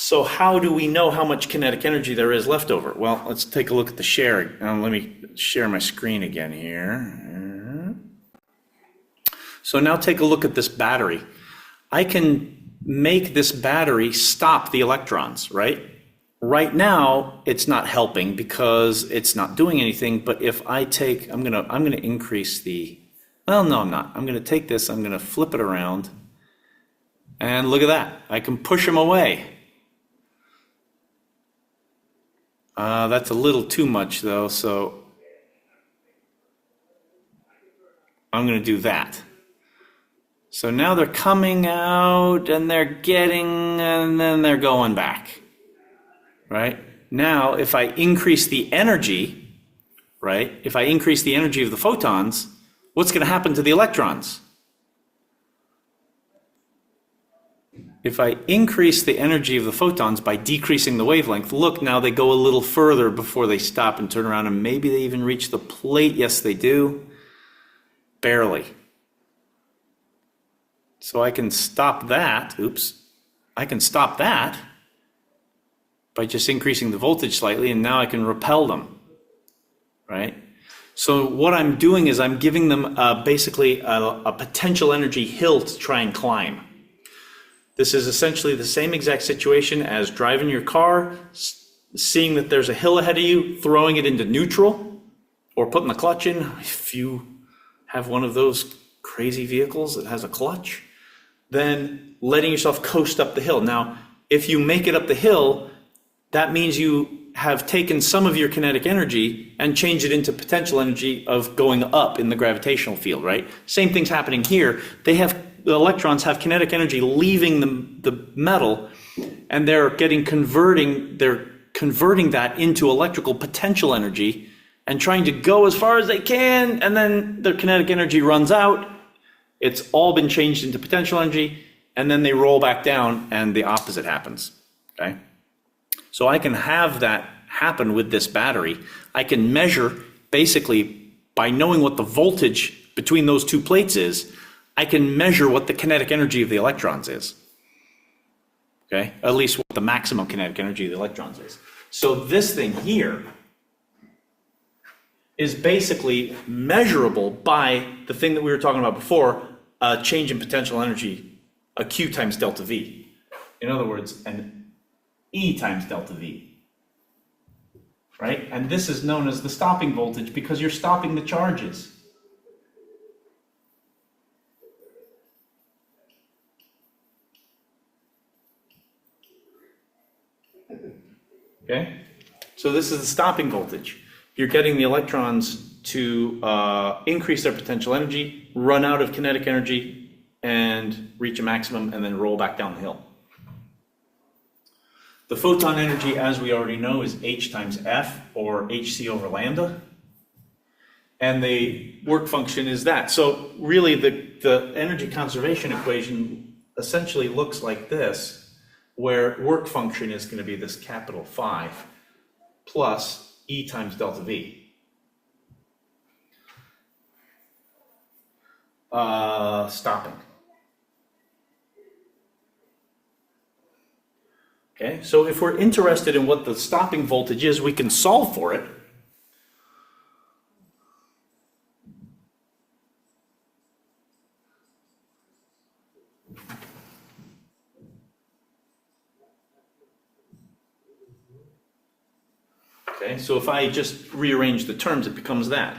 So how do we know how much kinetic energy there is left over? Well, let's take a look at the share. Let me share my screen again here. So now take a look at this battery. I can make this battery stop the electrons, right? Right now, it's not helping because it's not doing anything, but if I take, I'm gonna increase the, well, no, I'm not. I'm gonna take this, I'm gonna flip it around, and look at that. I can push them away. That's a little too much though, so I'm gonna do that. So now they're coming out and they're getting, and then they're going back, right? Now, if I increase the energy, right? If I increase the energy of the photons, what's gonna happen to the electrons? If I increase the energy of the photons by decreasing the wavelength, look, now they go a little further before they stop and turn around, and maybe they even reach the plate. Yes, they do. Barely. So I can stop that. Oops. I can stop that by just increasing the voltage slightly, and now I can repel them, right? So what I'm doing is I'm giving them basically a potential energy hill to try and climb. This is essentially the same exact situation as driving your car, seeing that there's a hill ahead of you, throwing it into neutral, or putting the clutch in. If you have one of those crazy vehicles that has a clutch, then letting yourself coast up the hill. Now, if you make it up the hill, that means you have taken some of your kinetic energy and changed it into potential energy of going up in the gravitational field, right? Same thing's happening here. The electrons have kinetic energy leaving the metal, and they're converting that into electrical potential energy and trying to go as far as they can, and then their kinetic energy runs out. It's all been changed into potential energy, and then they roll back down and the opposite happens, okay? So I can have that happen with this battery. I can measure, basically, by knowing what the voltage between those two plates is, I can measure what the kinetic energy of the electrons is, okay? At least what the maximum kinetic energy of the electrons is. So this thing here is basically measurable by the thing that we were talking about before, a change in potential energy, a Q times delta V. In other words, an E times delta V, right? And this is known as the stopping voltage because you're stopping the charges. Okay, so this is the stopping voltage. You're getting the electrons to increase their potential energy, run out of kinetic energy, and reach a maximum, and then roll back down the hill. The photon energy, as we already know, is H times F, or Hc over lambda. And the work function is that. So really, the energy conservation equation essentially looks like this, where work function is going to be this capital phi plus E times delta V. Stopping. Okay, so if we're interested in what the stopping voltage is, we can solve for it. Okay, so if I just rearrange the terms, it becomes that.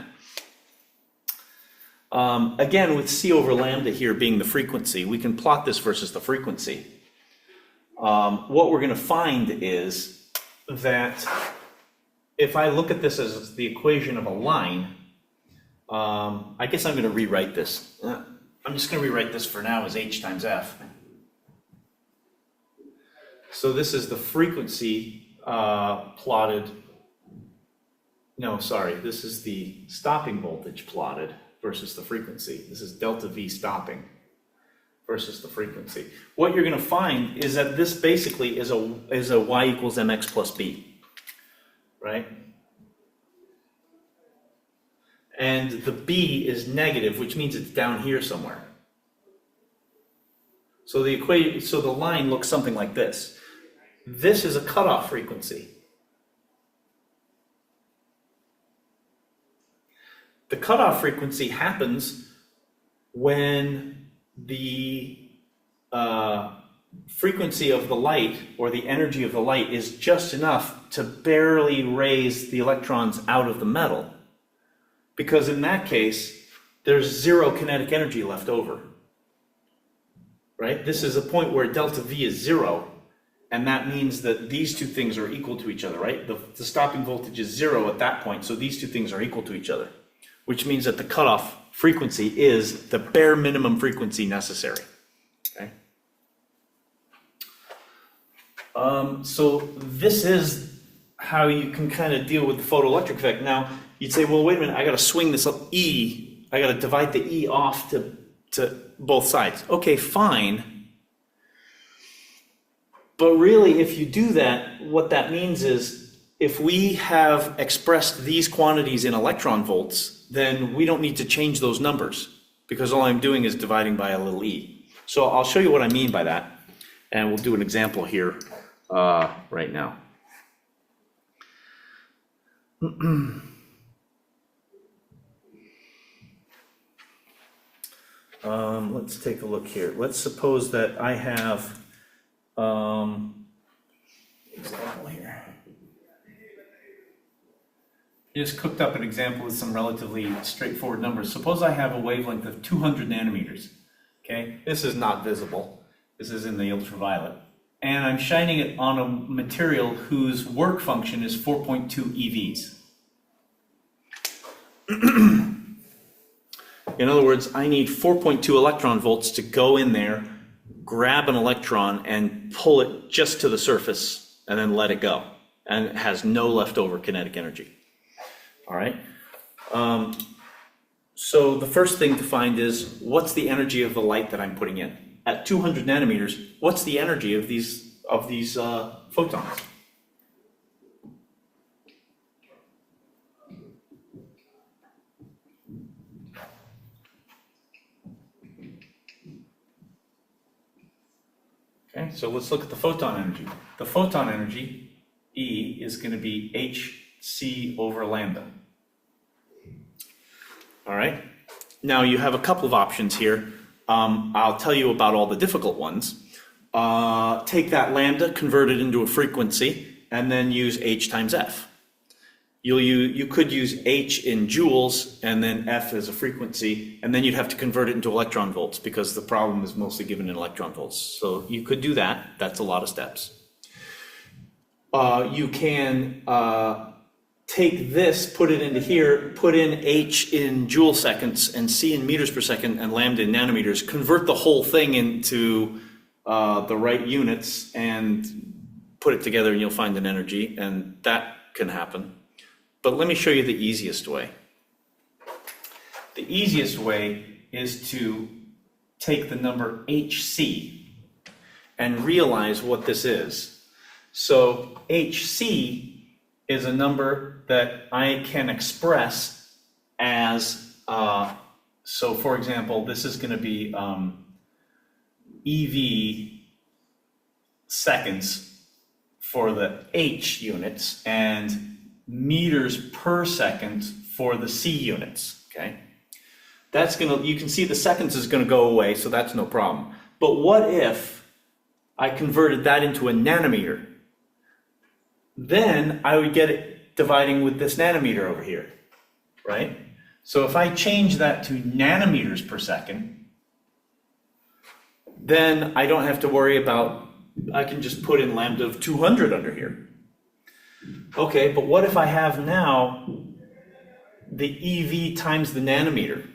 Again, with C over lambda here being the frequency, we can plot this versus the frequency. What we're going to find is that if I look at this as the equation of a line, I guess I'm going to rewrite this. I'm just going to rewrite this for now as H times F. So this is the frequency plotted. No, sorry, this is the stopping voltage plotted versus the frequency. This is delta V stopping versus the frequency. What you're going to find is that this basically is a y equals mx plus b, right? And the b is negative, which means it's down here somewhere. So the line looks something like this. this is a cutoff frequency. The cutoff frequency happens when the frequency of the light, or the energy of the light, is just enough to barely raise the electrons out of the metal. Because in that case, there's zero kinetic energy left over. Right? This is a point where delta V is zero, and that means that these two things are equal to each other, right? The stopping voltage is zero at that point, so these two things are equal to each other, which means that the cutoff frequency is the bare minimum frequency necessary. Okay? So this is how you can kind of deal with the photoelectric effect. Now, you'd say, well, wait a minute, I got to swing this up E, I got to divide the E off to both sides. Okay, fine. But really, if you do that, what that means is, if we have expressed these quantities in electron volts, then we don't need to change those numbers, because all I'm doing is dividing by a little e. So I'll show you what I mean by that, and we'll do an example here right now. Let's take a look here. Let's suppose that I have example here. Just cooked up an example with some relatively straightforward numbers. Suppose I have a wavelength of 200 nanometers. Okay, this is not visible. This is in the ultraviolet. And I'm shining it on a material whose work function is 4.2 EVs. In other words, I need 4.2 electron volts to go in there, grab an electron, and pull it just to the surface, and then let it go. And it has no leftover kinetic energy. All right? So the first thing to find is, what's the energy of the light that I'm putting in? At 200 nanometers, what's the energy of these photons? Okay, so let's look at the photon energy. The photon energy, E, is going to be hc over lambda. All right, now you have a couple of options here. I'll tell you about all the difficult ones. Take that lambda, convert it into a frequency, and then use h times f. You could use h in joules and then f as a frequency, and then you'd have to convert it into electron volts, because the problem is mostly given in electron volts. So you could do that. That's a lot of steps. You can take this, put it into here, put in h in joule seconds and c in meters per second and lambda in nanometers, convert the whole thing into the right units and put it together, and you'll find an energy, and that can happen. But let me show you the easiest way. The easiest way is to take the number hc and realize what this is. So hc is a number that I can express as, so for example, this is going to be EV seconds for the H units and meters per second for the C units, okay? That's gonna, you can see the seconds is gonna go away, so that's no problem. But what if I converted that into a nanometer? Then I would get it dividing with this nanometer over here, right? So if I change that to nanometers per second, then I don't have to worry about, I can just put in lambda of 200 under here. Okay, but what if I have now the EV times the nanometer,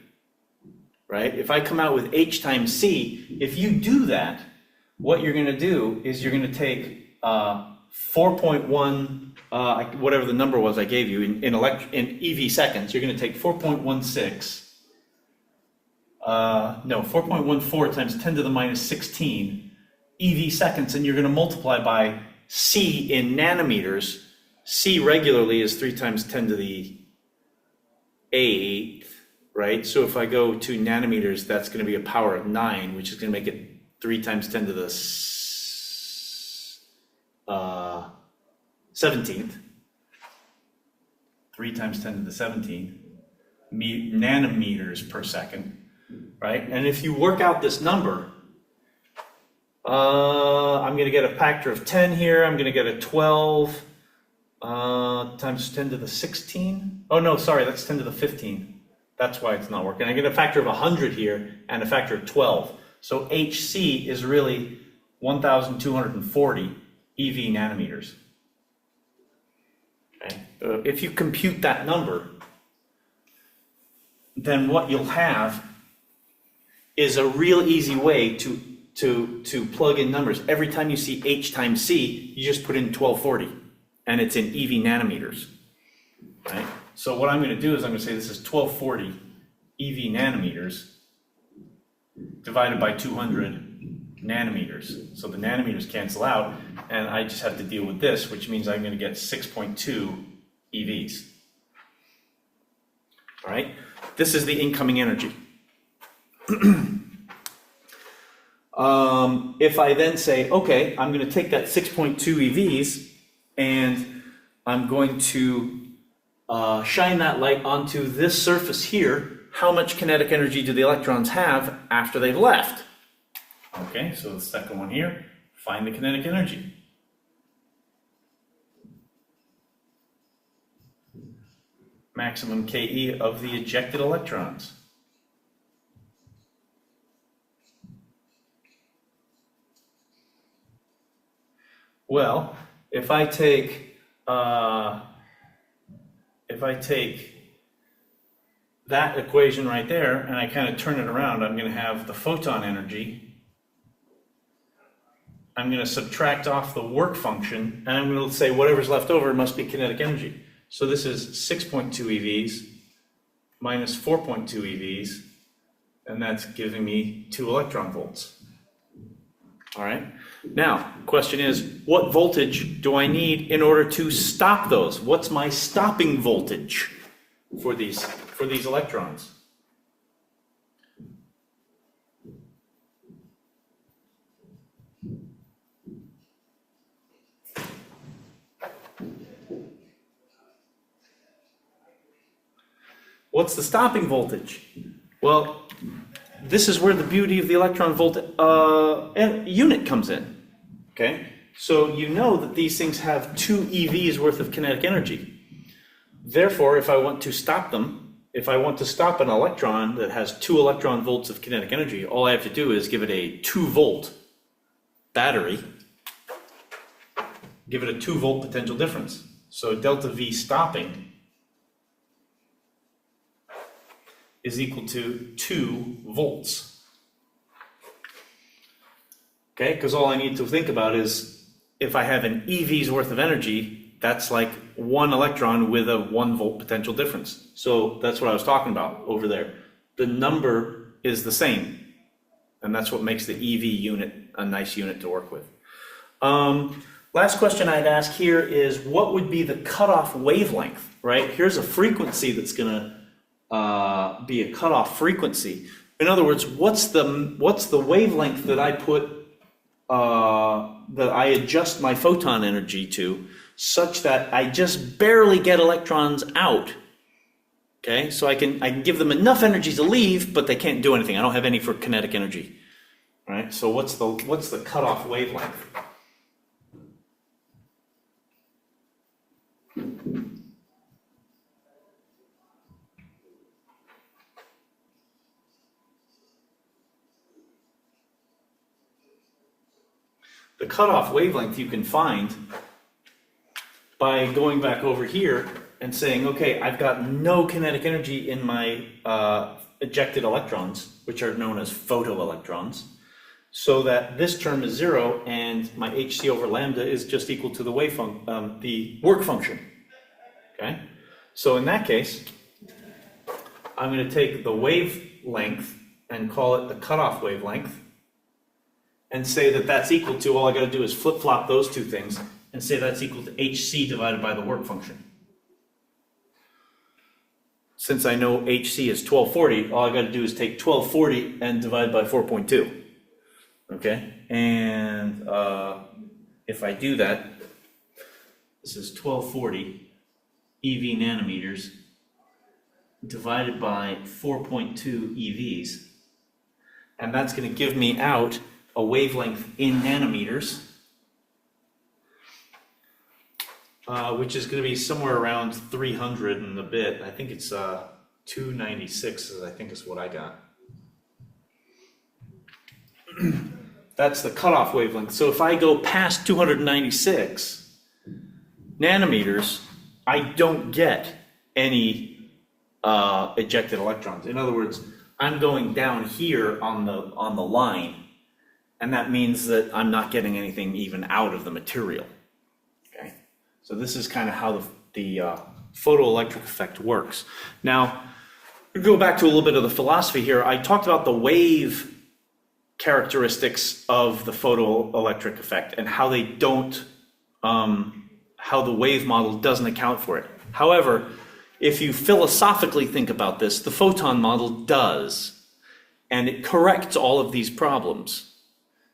right? If I come out with H times C, if you do that, what you're going to do is you're going to take 4.1, whatever the number was I gave you in EV seconds, you're going to take 4.16, 4.14 times 10 to the minus 16 EV seconds, and you're going to multiply by C in nanometers. C regularly is 3 times 10 to the 8th, right? So if I go to nanometers, that's going to be a power of 9, which is going to make it 3 times 10 to the 17th, 3 times 10 to the 17th, nanometers per second, right? And if you work out this number, I'm going to get a factor of 10 here. I'm going to get a 12 times 10 to the 16. Oh, no, sorry, that's 10 to the 15. That's why it's not working. I get a factor of 100 here and a factor of 12. So HC is really 1,240 EV nanometers. Okay. If you compute that number, then what you'll have is a real easy way to plug in numbers. Every time you see H times C, you just put in 1240, and it's in EV nanometers, right? So what I'm going to do is I'm going to say this is 1240 EV nanometers divided by 200 nanometers. So the nanometers cancel out, and I just have to deal with this, which means I'm going to get 6.2 EVs. All right? This is the incoming energy. If I then say, okay, I'm going to take that 6.2 EVs and I'm going to shine that light onto this surface here, how much kinetic energy do the electrons have after they've left? Okay, so the second one here, find the kinetic energy. Maximum KE of the ejected electrons. Well, if I take that equation right there and I kind of turn it around, I'm going to have the photon energy. I'm going to subtract off the work function, and I'm going to say whatever's left over must be kinetic energy. So this is 6.2 EVs minus 4.2 EVs, and that's giving me 2 electron volts. All right. Now, the question is, what voltage do I need in order to stop those? What's my stopping voltage for these electrons? What's the stopping voltage? Well, this is where the beauty of the electron volt unit comes in. Okay, so you know that these things have 2 EVs worth of kinetic energy. Therefore, if I want to stop them, if I want to stop an electron that has 2 electron volts of kinetic energy, all I have to do is give it a 2-volt battery, give it a 2-volt potential difference. So delta V stopping is equal to 2 volts. Okay, because all I need to think about is if I have an EV's worth of energy, that's like 1 electron with a 1-volt potential difference. So that's what I was talking about over there. The number is the same, and that's what makes the EV unit a nice unit to work with. Last question I'd ask here is, what would be the cutoff wavelength, right? Here's a frequency that's going to be a cutoff frequency. In other words, what's the wavelength that I put that I adjust my photon energy to, such that I just barely get electrons out. Okay, so I can give them enough energy to leave, but they can't do anything. I don't have any for kinetic energy. All right, so what's the cutoff wavelength? The cutoff wavelength you can find by going back over here and saying, okay, I've got no kinetic energy in my ejected electrons, which are known as photoelectrons, so that this term is 0 and my hc over lambda is just equal to the the work function. Okay, so in that case, I'm going to take the wavelength and call it the cutoff wavelength, and say that that's equal to, all I got to do is flip-flop those two things and say that's equal to hc divided by the work function. Since I know hc is 1240, all I got to do is take 1240 and divide by 4.2. Okay, and if I do that, this is 1240 EV nanometers divided by 4.2 EVs. And that's going to give me out a wavelength in nanometers, which is going to be somewhere around 300 and a bit. I think it's 296, I think is what I got. That's the cutoff wavelength. So if I go past 296 nanometers, I don't get any ejected electrons. In other words, I'm going down here on the line, and that means that I'm not getting anything even out of the material. Okay, so this is kind of how the photoelectric effect works. Now, to go back to a little bit of the philosophy here, I talked about the wave characteristics of the photoelectric effect and how they don't, how the wave model doesn't account for it. However, if you philosophically think about this, the photon model does, and it corrects all of these problems.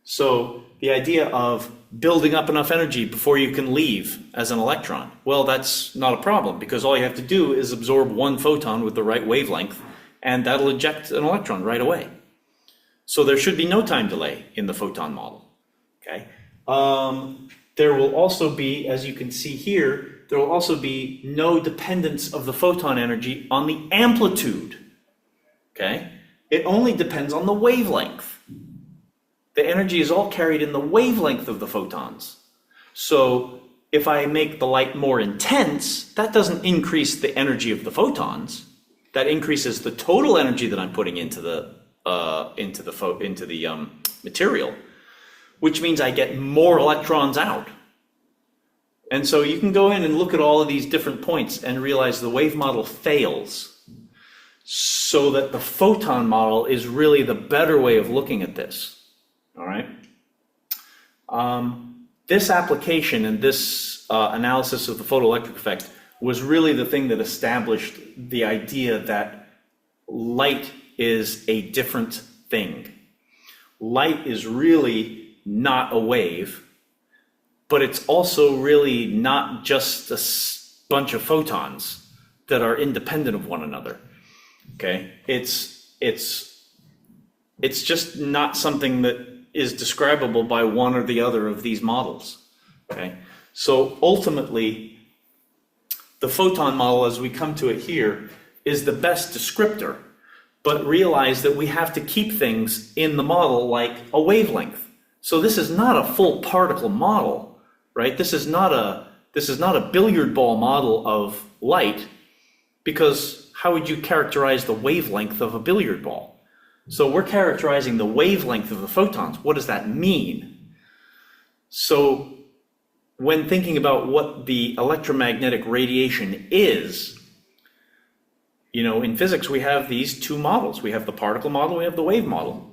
So the idea of building up enough energy before you can leave as an electron, well, that's not a problem, because all you have to do is absorb one photon with the right wavelength, and that'll eject an electron right away. So there should be no time delay in the photon model. Okay. There will also be, as you can see here, there will also be no dependence of the photon energy on the amplitude. Okay. It only depends on the wavelength. The energy is all carried in the wavelength of the photons. So if I make the light more intense, that doesn't increase the energy of the photons. That increases the total energy that I'm putting into the material, which means I get more electrons out. And so you can go in and look at all of these different points and realize the wave model fails, so that the photon model is really the better way of looking at this. All right. This application and this analysis of the photoelectric effect was really the thing that established the idea that light is a different thing. Light is really not a wave, but it's also really not just a bunch of photons that are independent of one another. Okay, it's just not something that is describable by one or the other of these models. Okay, so ultimately, the photon model, as we come to it here, is the best descriptor. But realize that we have to keep things in the model like a wavelength. So this is not a full particle model, right? This is not a billiard ball model of light, because how would you characterize the wavelength of a billiard ball? So we're characterizing the wavelength of the photons. What does that mean? So when thinking about what the electromagnetic radiation is, you know, in physics, we have these two models. We have the particle model, we have the wave model.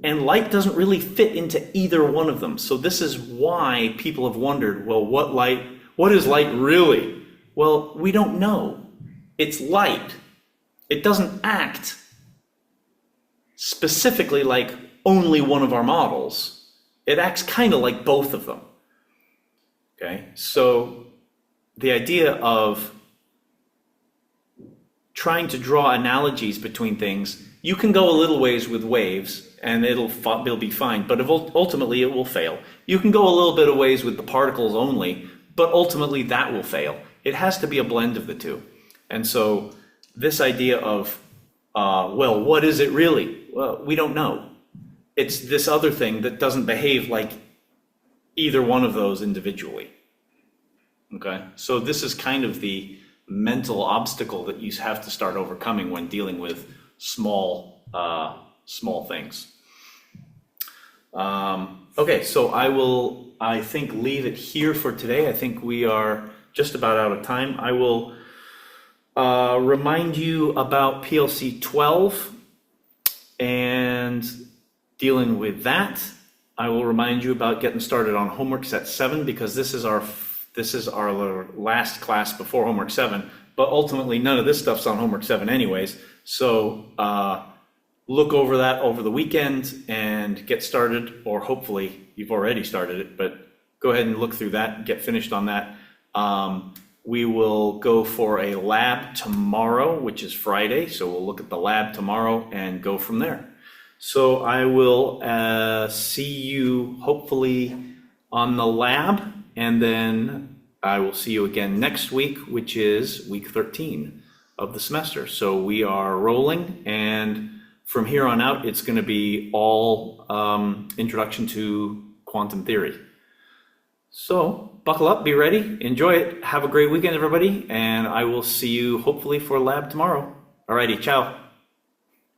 And light doesn't really fit into either one of them. So this is why people have wondered, well, what is light really? Well, we don't know. It's light. It doesn't act specifically like only one of our models. It acts kind of like both of them. Okay, so the idea of trying to draw analogies between things, you can go a little ways with waves and it'll be fine, but ultimately it will fail. You can go a little bit of ways with the particles only, but ultimately that will fail. It has to be a blend of the two. And so this idea of, well, what is it really? Well, we don't know. It's this other thing that doesn't behave like either one of those individually. Okay, so this is kind of the mental obstacle that you have to start overcoming when dealing with small things. Okay, so I think, leave it here for today. I think we are just about out of time. I will remind you about PLC 12 and dealing with that. I will remind you about getting started on homework set 7, because this is our last class before homework 7, but ultimately none of this stuff's on homework 7 anyways. So look over that over the weekend and get started, or hopefully you've already started it, but go ahead and look through that and get finished on that. We will go for a lab tomorrow, which is Friday. So we'll look at the lab tomorrow and go from there. So I will see you hopefully on the lab, and then I will see you again next week, which is week 13 of the semester. So we are rolling, and from here on out, it's going to be all introduction to quantum theory. So buckle up, be ready, enjoy it. Have a great weekend, everybody, and I will see you hopefully for lab tomorrow. Alrighty, ciao.